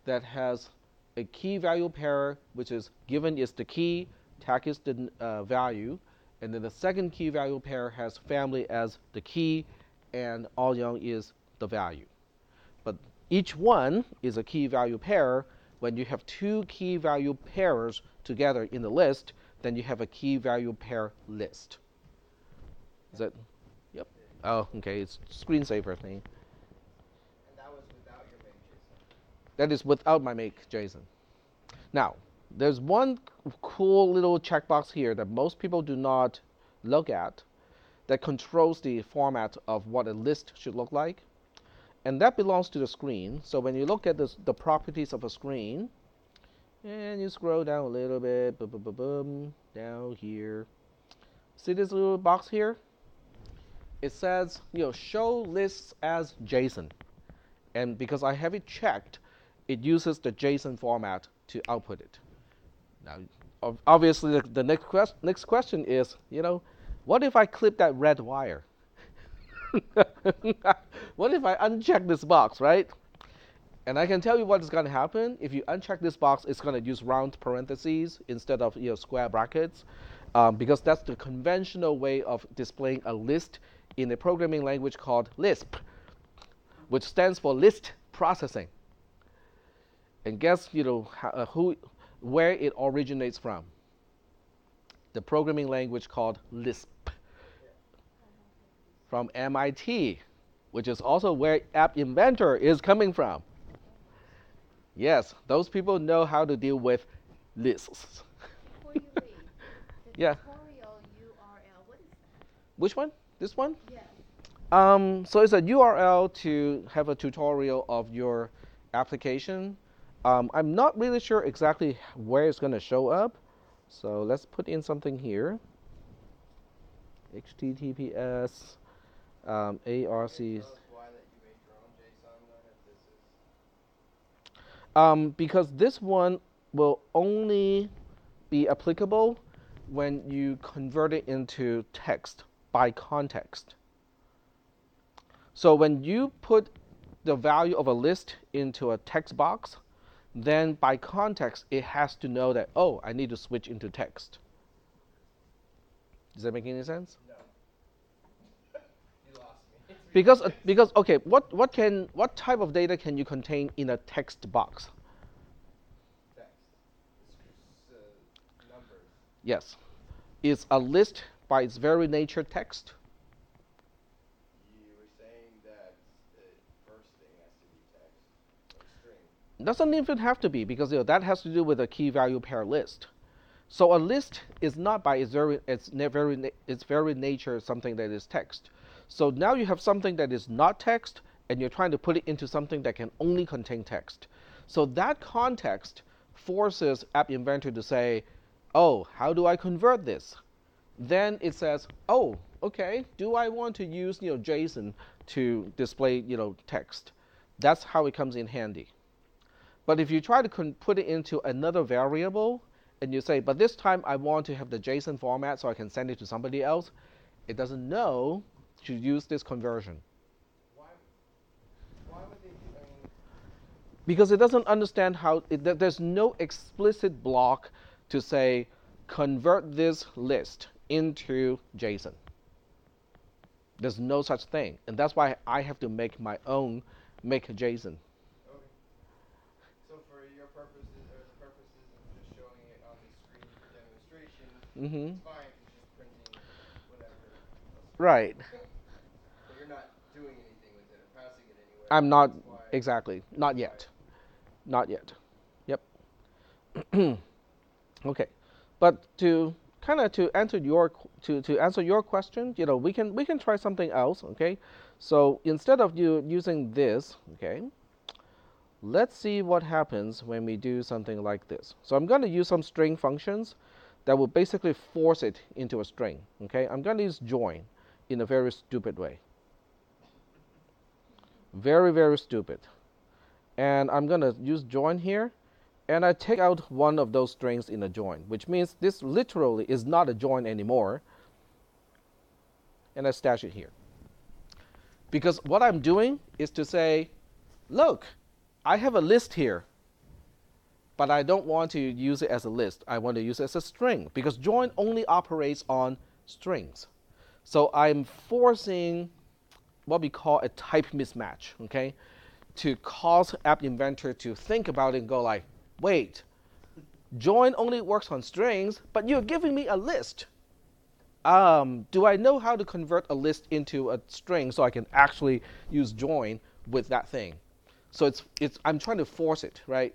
A: that has a key value pair, which is given is the key, tag is the value, and then the second key value pair has family as the key, and all young is the value. But each one is a key value pair. When you have two key value pairs together in the list, then you have a key value pair list. Is that? Yep. Oh, okay. It's screensaver thing.
C: And that was without your make JSON.
A: That is without my make JSON. Now, there's one cool little checkbox here that most people do not look at that controls the format of what a list should look like. And that belongs to the screen. So when you look at the properties of a screen, and you scroll down a little bit, boom, boom, boom, boom, down here. See this little box here? It says, show lists as JSON. And because I have it checked, it uses the JSON format to output it. Now, obviously, the next question is, what if I clip that red wire? What if I uncheck this box, right? And I can tell you what is going to happen. If you uncheck this box, it's going to use round parentheses instead of square brackets, because that's the conventional way of displaying a list in a programming language called Lisp, which stands for list processing. And guess where it originates from? The programming language called Lisp, from MIT, which is also where App Inventor is coming from. Yes, those people know how to deal with lists.
B: Before you leave, the
A: Yeah.
B: tutorial URL, what is that?
A: Which one? This one?
B: Yes.
A: So it's a URL to have a tutorial of your application. I'm not really sure exactly where it's going to show up. So let's put in something here. HTTPS ARC.
C: Can you tell us why that you made your own JSON then if this is?
A: Because this one will only be applicable when you convert it into text by context. So when you put the value of a list into a text box, then by context, it has to know that, oh, I need to switch into text. Does that make any sense?
C: No. You lost me.
A: Because okay, what type of data can you contain in a text box?
C: Text. It's numbers.
A: Yes. Is a list by its very nature text?
C: You were saying that the first thing has to be text or string.
A: Doesn't even have to be, because that has to do with a key value pair list. So a list is not by its very nature something that is text. So now you have something that is not text, and you're trying to put it into something that can only contain text. So that context forces App Inventor to say, oh, how do I convert this? Then it says, oh, okay, do I want to use JSON to display text? That's how it comes in handy. But if you try to put it into another variable, and you say, but this time I want to have the JSON format so I can send it to somebody else, it doesn't know to use this conversion.
C: Why would they do?
A: Because it doesn't understand how, there's no explicit block to say, convert this list into JSON. There's no such thing. And that's why I have to make my own make JSON.
C: Okay. So for your purposes, or the purposes of just showing it on the screen for demonstration, it's fine if it's just printing whatever.
A: Right.
C: But you're not doing anything with it or passing it anywhere.
A: I'm not,
C: That's why.
A: exactly. Not yet. Not yet. Yep. Okay. But to answer your question, we can try something else, okay? So instead of you using this, okay, let's see what happens when we do something like this. So I'm going to use some string functions that will basically force it into a string, okay? I'm going to use join in a very stupid way. Very, very stupid. And I'm going to use join here, and I take out one of those strings in a join, which means this literally is not a join anymore, and I stash it here. Because what I'm doing is to say, look, I have a list here. but I don't want to use it as a list. I want to use it as a string because join only operates on strings. So I'm forcing what we call a type mismatch, okay, to cause App Inventor to think about it and go like, wait, join only works on strings, but you're giving me a list. Do I know how to convert a list into a string so I can actually use join with that thing? So I'm trying to force it, right?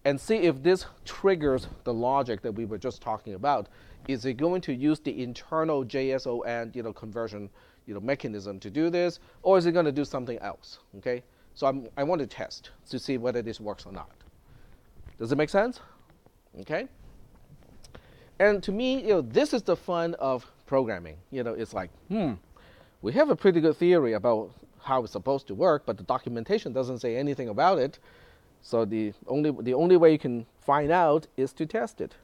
A: And see if this triggers the logic that we were just talking about. Is it going to use the internal JSON, conversion, mechanism to do this, or is it going to do something else? Okay. So I want to test to see whether this works or not. Does it make sense? Okay. And to me, this is the fun of programming. It's like, we have a pretty good theory about how it's supposed to work, but the documentation doesn't say anything about it. So the only way you can find out is to test it.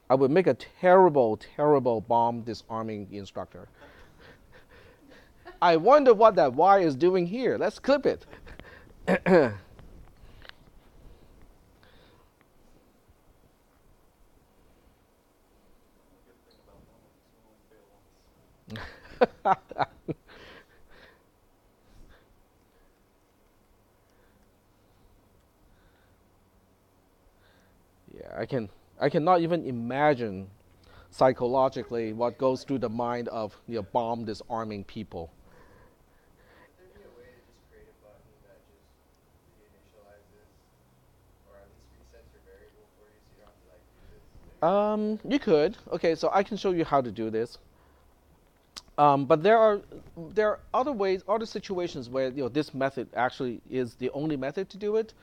A: I would make a terrible, terrible bomb disarming instructor. I wonder what that Y is doing here. Let's clip it. Yeah, I cannot even imagine psychologically what goes through the mind of bomb disarming people.
C: Would there be a way to just create a button that just reinitializes, or at least resets your variable for you, so you don't have to like do this thing?
A: You could. Okay, so I can show you how to do this. But there are other ways, other situations where this method actually is the only method to do it.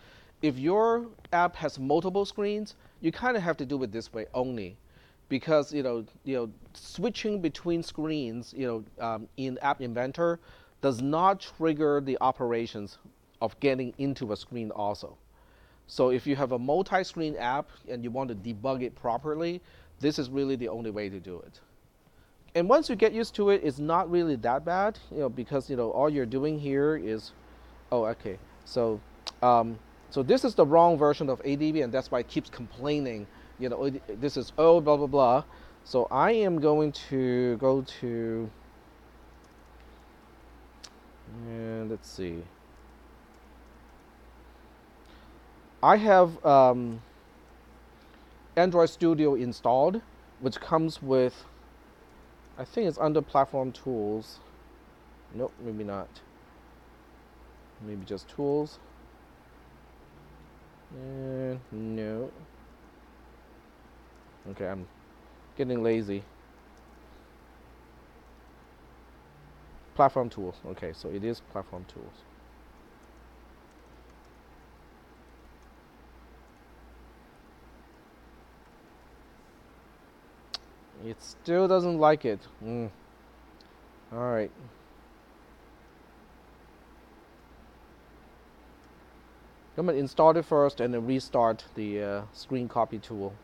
A: If your app has multiple screens, you kind of have to do it this way only, because switching between screens in App Inventor does not trigger the operations of getting into a screen also. So if you have a multi-screen app and you want to debug it properly, this is really the only way to do it. And once you get used to it, it's not really that bad, because all you're doing here is, oh, okay. So this is the wrong version of ADB, and that's why it keeps complaining. This is blah blah blah. So I am going to go to, and let's see. I have Android Studio installed, which comes with, I think it's under Platform Tools. Nope, maybe not. Maybe just Tools. No. Okay, I'm getting lazy. Platform Tools. Okay, so it is Platform Tools. It still doesn't like it. All right. I'm gonna install it first and then restart the screen copy tool.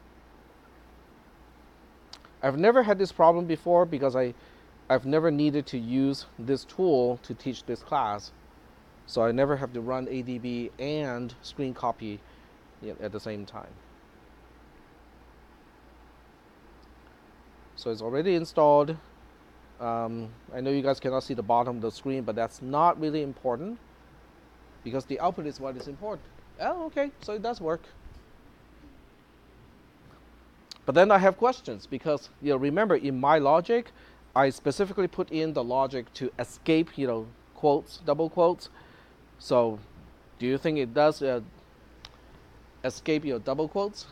A: I've never had this problem before because I've never needed to use this tool to teach this class. So I never have to run ADB and screen copy at the same time. So it's already installed. I know you guys cannot see the bottom of the screen, but that's not really important because the output is what is important. Oh, okay, so it does work. But then I have questions because remember in my logic, I specifically put in the logic to escape quotes, double quotes. So do you think it does escape double quotes?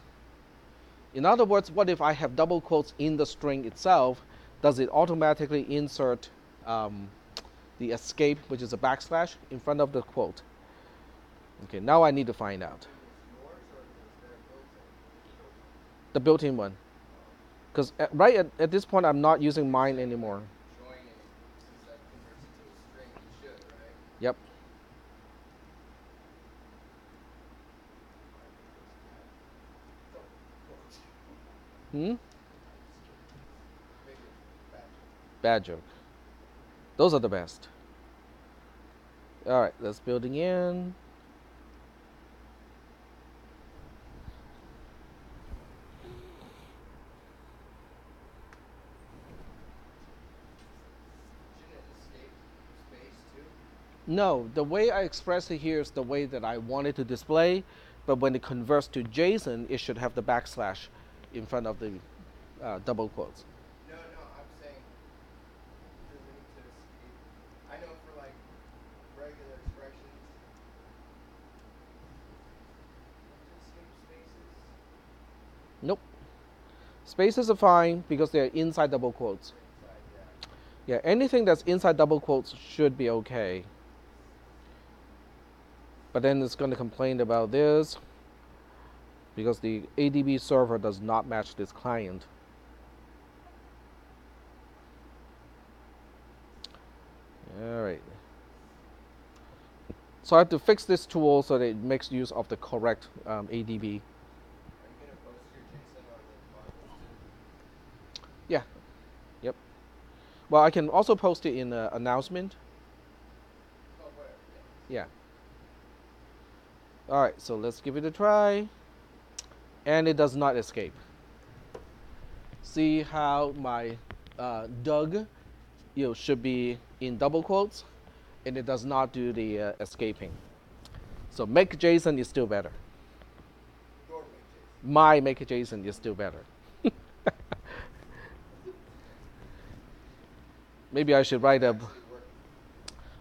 A: In other words, what if I have double quotes in the string itself? Does it automatically insert the escape, which is a backslash, in front of the quote? Okay, now I need to find out. The built-in one. Because right at this point, I'm not using mine anymore.
C: Joining, since that converts into a string, you should, right?
A: Yep. Hmm? Bad joke. Those are the best. All right, let's building in. No, the way I express it here is the way that I want it to display, but when it converts to JSON, it should have the backslash in front of the double quotes.
C: No, no, I'm saying, does it need to escape? I know for like regular expressions, don't escape spaces.
A: Nope. Spaces are fine because they're inside double quotes.
C: They're inside, yeah.
A: Yeah, anything that's inside double quotes should be okay. But then it's going to complain about this because the ADB server does not match this client. All right. So I have to fix this tool so that it makes use of the correct ADB.
C: Are you gonna post your JSON on the modules too?
A: Yeah. Yep. Well, I can also post it in an announcement.
C: Oh, whatever. Yeah.
A: Yeah. All right. So let's give it a try. And it does not escape. See how my Doug, should be in double quotes, and it does not do the escaping. So make JSON is still better.
C: Your make JSON.
A: My make JSON is still better. Maybe I should write a.
C: Actually work,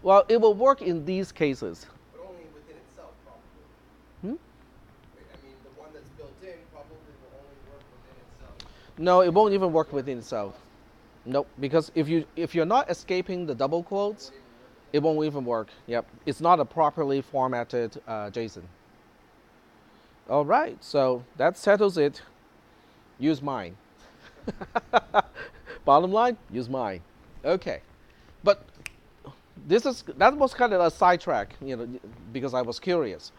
A: Well, it will work in these cases.
C: but only within itself, probably.
A: Hmm?
C: I mean, the one that's built in probably will only work within itself.
A: No, it won't even work within itself. Nope, because if you're not escaping the double quotes, it won't even work. Yep, it's not a properly formatted JSON. All right, so that settles it. Use mine. Bottom line, use mine. Okay, but that was kind of a sidetrack, because I was curious.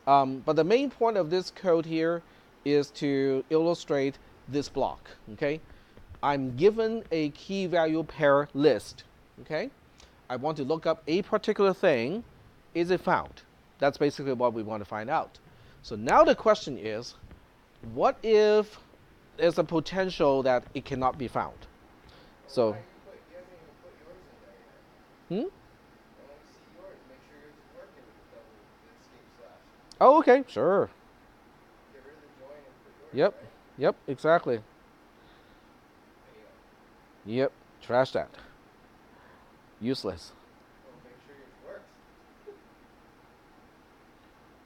A: But the main point of this code here is to illustrate this block. Okay, I'm given a key value pair list. Okay, I want to look up a particular thing. Is it found? That's basically what we want to find out. So now the question is, what if there's a potential that it cannot be found? So,
C: You haven't even put yours in there yet.
A: hmm?
C: I want to see yours. Make sure yours is working with the double escape slash.
A: Oh, okay, sure.
C: Get rid of the join and put yours.
A: Yep,
C: Right?
A: yep, exactly.
C: Anyway,
A: Yep, trash that. Useless.
C: well, make sure yours works.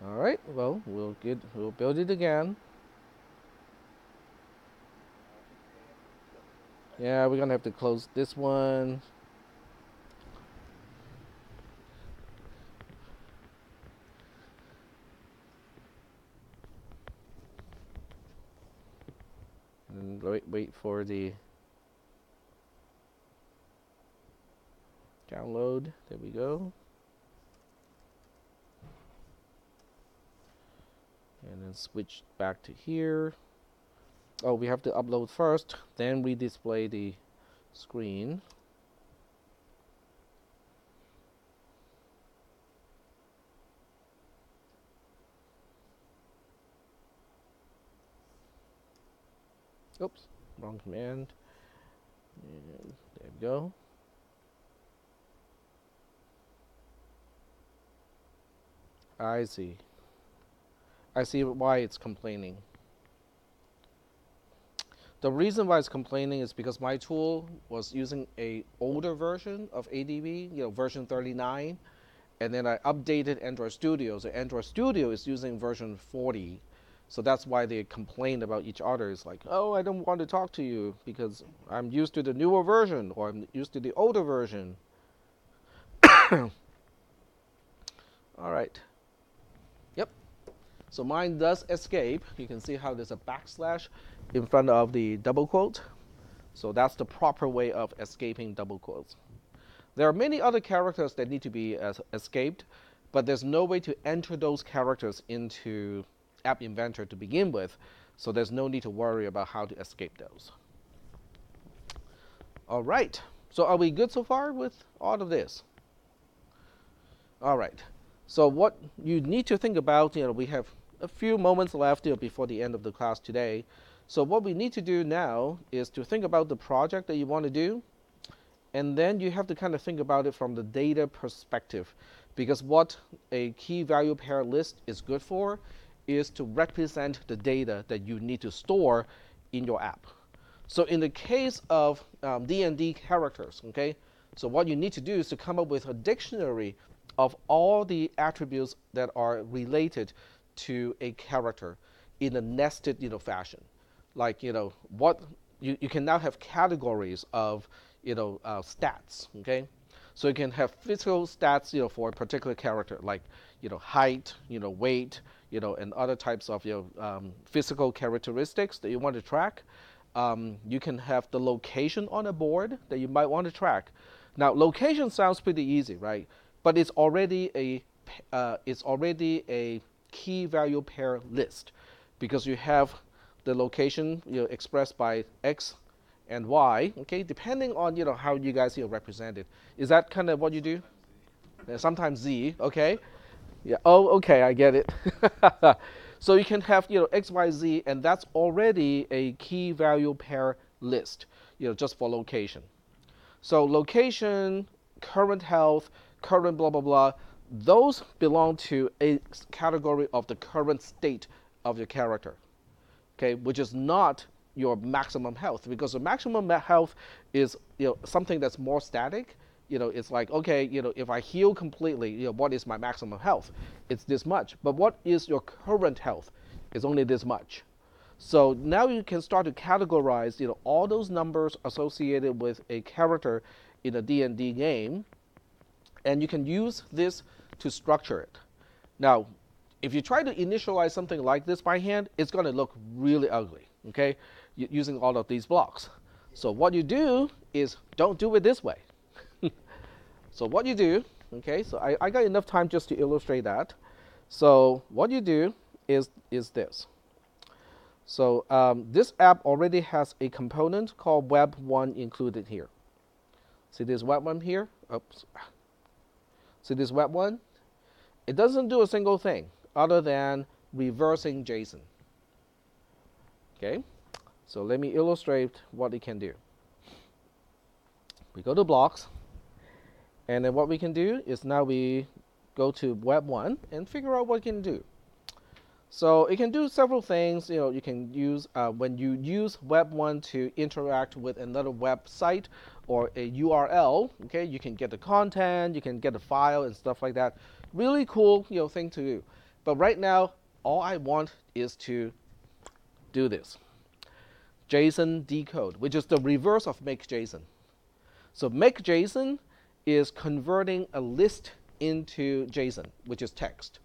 A: All right, well, we'll build it again. Yeah, we're gonna have to close this one. And wait for the download. There we go. And then switch back to here. Oh, we have to upload first, then we display the screen. Oops, wrong command. And there we go. I see. I see why it's complaining. The reason why it's complaining is because my tool was using a older version of ADB, version 39, and then I updated Android Studio. So Android Studio is using version 40. So that's why they complain about each other. It's like, oh, I don't want to talk to you because I'm used to the newer version or I'm used to the older version. All right. Yep. So mine does escape. You can see how there's a backslash in front of the double quote. So that's the proper way of escaping double quotes. There are many other characters that need to be escaped, but there's no way to enter those characters into App Inventor to begin with, so there's no need to worry about how to escape those. All right, so are we good so far with all of this? All right, so what you need to think about, we have a few moments left before the end of the class today. So what we need to do now is to think about the project that you want to do, And then you have to kind of think about it from the data perspective, because what a key value pair list is good for is to represent the data that you need to store in your app. So in the case of D&D characters, okay, so what you need to do is to come up with a dictionary of all the attributes that are related to a character in a nested, fashion. Like, what you can now have categories of, stats, okay? So you can have physical stats, for a particular character, like, height, weight, and other types of, physical characteristics that you want to track. You can have the location on a board that you might want to track. Now, location sounds pretty easy, right? But it's already a key value pair list, because you have the location, expressed by x and y, okay, depending on how you guys represent it. Is that kind of what you do? Sometimes z, okay. Yeah. Oh, okay, I get it. So you can have x, y, z, and that's already a key value pair list, just for location. So location, current health, current blah blah blah, those belong to a category of the current state of your character, okay, which is not your maximum health, because the maximum health is something that's more static. It's like, okay, if I heal completely, what is my maximum health? It's this much. But what is your current health? It's only this much. So now you can start to categorize, all those numbers associated with a character in a D&D game, and you can use this to structure it. Now, if you try to initialize something like this by hand, it's going to look really ugly, okay, using all of these blocks. So what you do is don't do it this way. So what you do, okay, so I got enough time just to illustrate that. So what you do is this. So this app already has a component called Web1 included here. See this Web1 here? Oops. See this Web1? It doesn't do a single thing other than reversing JSON. Okay, so let me illustrate what it can do. We go to blocks, and then what we can do is now we go to Web1 and figure out what it can do. So it can do several things. You can use, when you use Web1 to interact with another website or a URL, okay, you can get the content, you can get the file and stuff like that. Really cool, thing to do. But right now, all I want is to do this. JSON decode, which is the reverse of make JSON. So make JSON is converting a list into JSON, which is text.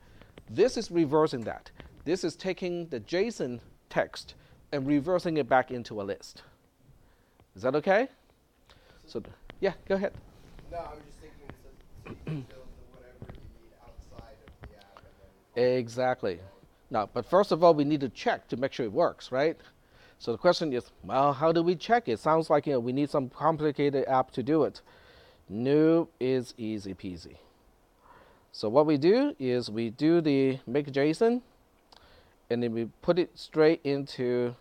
A: This is reversing that. This is taking the JSON text and reversing it back into a list. Is that okay? So yeah, go ahead.
C: No, I'm just thinking so you can build whatever you need outside of the app and then.
A: Exactly. Now, but first of all, we need to check to make sure it works, right? So the question is, well, how do we check it? Sounds like we need some complicated app to do it. No, it's easy peasy. So what we do is we do the make JSON, and then we put it straight into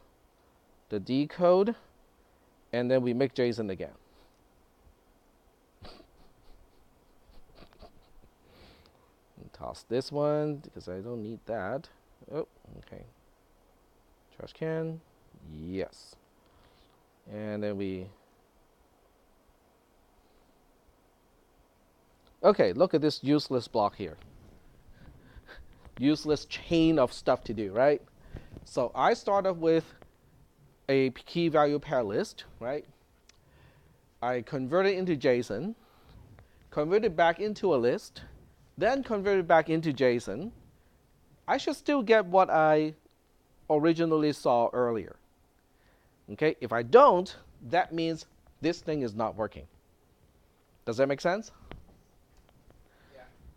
A: the decode, and then we make JSON again. Toss this one because I don't need that. Oh, okay. Trash can, yes. And then we. Okay, look at this useless block here. Useless chain of stuff to do, right? So I start off with a key value pair list, right? I convert it into JSON, convert it back into a list, then convert it back into JSON. I should still get what I originally saw earlier. Okay, if I don't, that means this thing is not working. Does that make sense?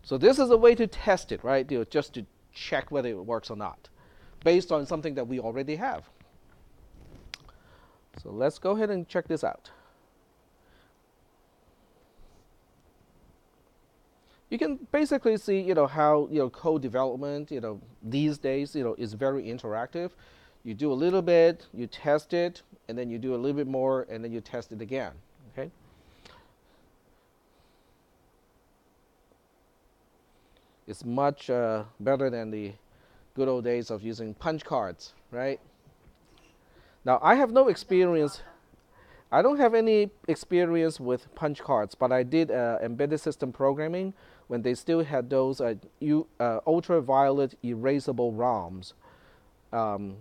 A: So this is a way to test it, right? Just to check whether it works or not, based on something that we already have. So let's go ahead and check this out. You can basically see, how code development, these days, is very interactive. You do a little bit, you test it, and then you do a little bit more, and then you test it again. Okay. It's much better than the good old days of using punch cards, right? Now, I have no experience. I don't have any experience with punch cards, but I did embedded system programming when they still had those ultraviolet erasable ROMs. Um,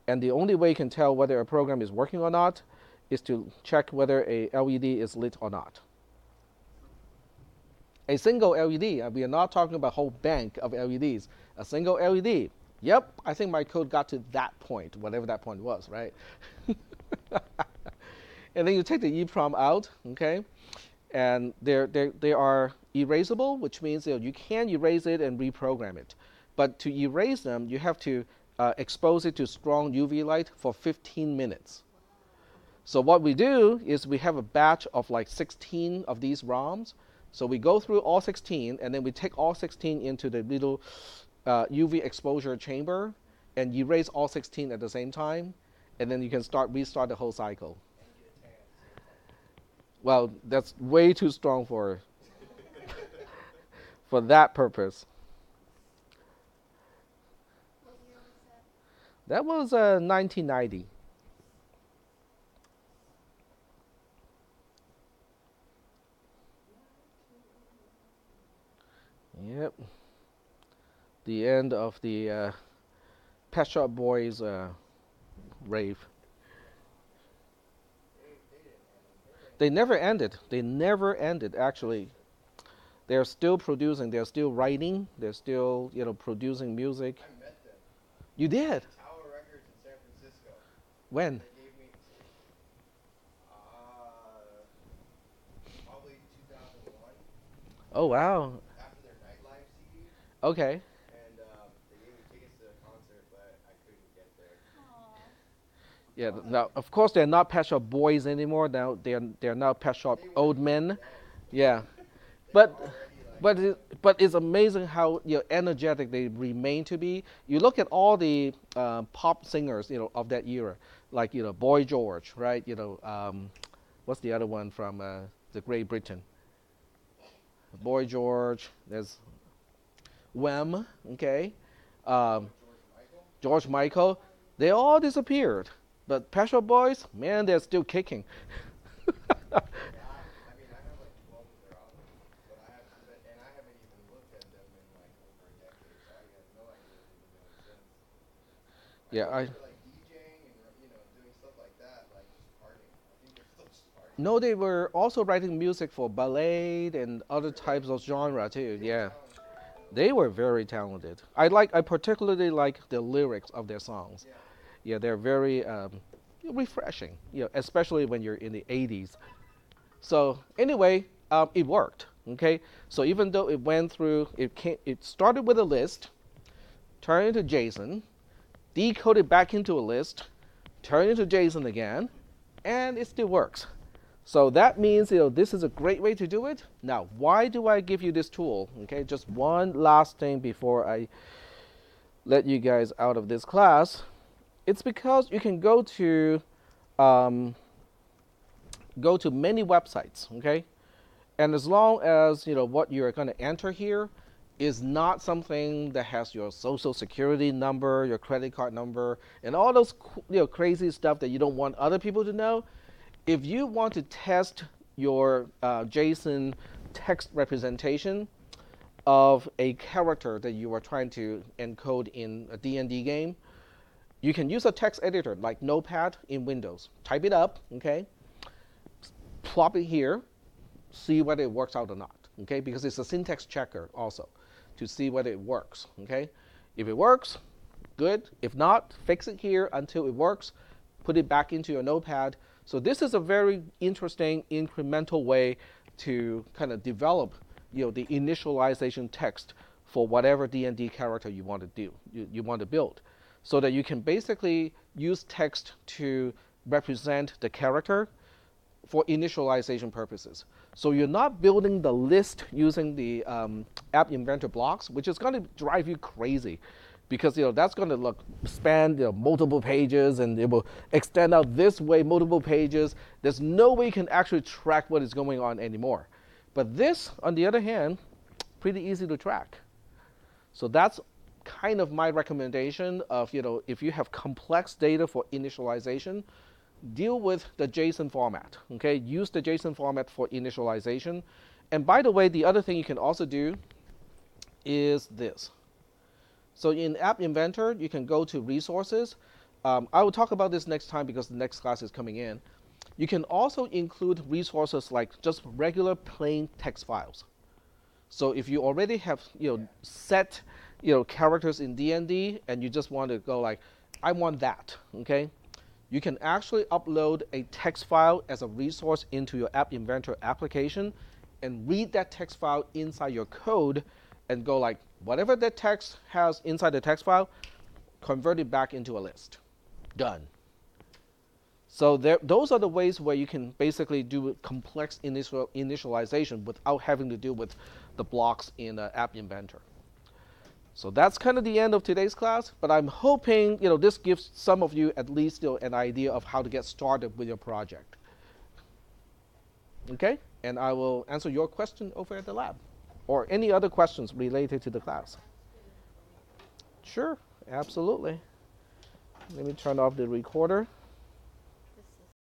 A: and the only way you can tell whether a program is working or not is to check whether a LED is lit or not. A single LED, we are not talking about a whole bank of LEDs. A single LED. Yep, I think my code got to that point, whatever that point was, right? And then you take the EEPROM out, okay? And they are erasable, which means you can erase it and reprogram it. But to erase them, you have to expose it to strong UV light for 15 minutes. So what we do is we have a batch of like 16 of these ROMs. So we go through all 16, and then we take all 16 into the little UV exposure chamber and erase all 16 at the same time, and then you can restart the whole cycle. Well, that's way too strong for that purpose.
B: What year was that?
A: That was 1990. Yep. The end of the Pet Shop Boys rave. They never ended. They never ended, actually. They're still producing. They're still writing. They're still, producing music.
C: I met them.
A: You did?
C: Tower Records in San Francisco.
A: When?
C: They gave me probably 2001
A: Oh, wow.
C: after their nightlife CD,
A: Okay.
C: and they gave me tickets to the concert, but I couldn't get there.
B: Aw.
A: Yeah. Now, of course, they're not Pet Shop Boys anymore. Now they're now Pet Shop
C: They were
A: Old Men.
C: dead.
A: Yeah.
C: They
A: But
C: were already like
A: but it's amazing how energetic they remain to be. You look at all the pop singers of that era, like Boy George, right? What's the other one from the Great Britain? Boy George. There's Wham. Okay, um,
C: George Michael.
A: George Michael. They all disappeared. But Pet Shop Boys, man, they're still kicking.
C: Yeah, I mean, I have like 12 of their albums, but I haven't even looked at them in like over a decade, so I have no idea what they've been doing since. I
A: Yeah,
C: know they
A: I
C: were like DJing and doing stuff like that, like just partying. I think they're still just partying.
A: know they were also writing music for ballet and other types of genre too.
C: They were
A: Yeah.
C: talented.
A: They were very talented. I particularly like the lyrics of their songs.
C: Yeah.
A: Yeah, they're very refreshing. Especially when you're in the 80s. So anyway, it worked. Okay, so even though it went through, it started with a list, turned into JSON, decoded back into a list, turned into JSON again, and it still works. So that means this is a great way to do it. Now, why do I give you this tool? Okay, just one last thing before I let you guys out of this class. It's because you can um, go to many websites. Okay, and as long as what you're going to enter here is not something that has your social security number, your credit card number, and all those crazy stuff that you don't want other people to know. If you want to test your JSON text representation of a character that you are trying to encode in a D&D game, you can use a text editor like Notepad in Windows. Type it up, okay? Plop it here, see whether it works out or not, okay? Because it's a syntax checker also to see whether it works, okay? If it works, good. If not, fix it here until it works. Put it back into your Notepad. So this is a very interesting incremental way to kind of develop, the initialization text for whatever D&D character you want to do, you want to build, so that you can basically use text to represent the character for initialization purposes. So you're not building the list using the app inventor blocks, which is going to drive you crazy, because that's going to span multiple pages, and it will extend out this way multiple pages. There's no way you can actually track what is going on anymore. But this, on the other hand, pretty easy to track. So that's kind of my recommendation of, if you have complex data for initialization, deal with the JSON format. Okay, use the JSON format for initialization. And by the way, the other thing you can also do is this. So in App Inventor, you can go to resources. I will talk about this next time because the next class is coming in. You can also include resources like just regular plain text files. So if you already have set characters in DND and you just want to go like, I want that, okay? You can actually upload a text file as a resource into your App Inventor application and read that text file inside your code and go like, whatever that text has inside the text file, convert it back into a list. Done. So those are the ways where you can basically do complex initialization without having to deal with the blocks in App Inventor. So that's kind of the end of today's class, but I'm hoping this gives some of you at least an idea of how to get started with your project. Okay, and I will answer your question over at the lab, or any other questions related to the class. Sure, absolutely. Let me turn off the recorder.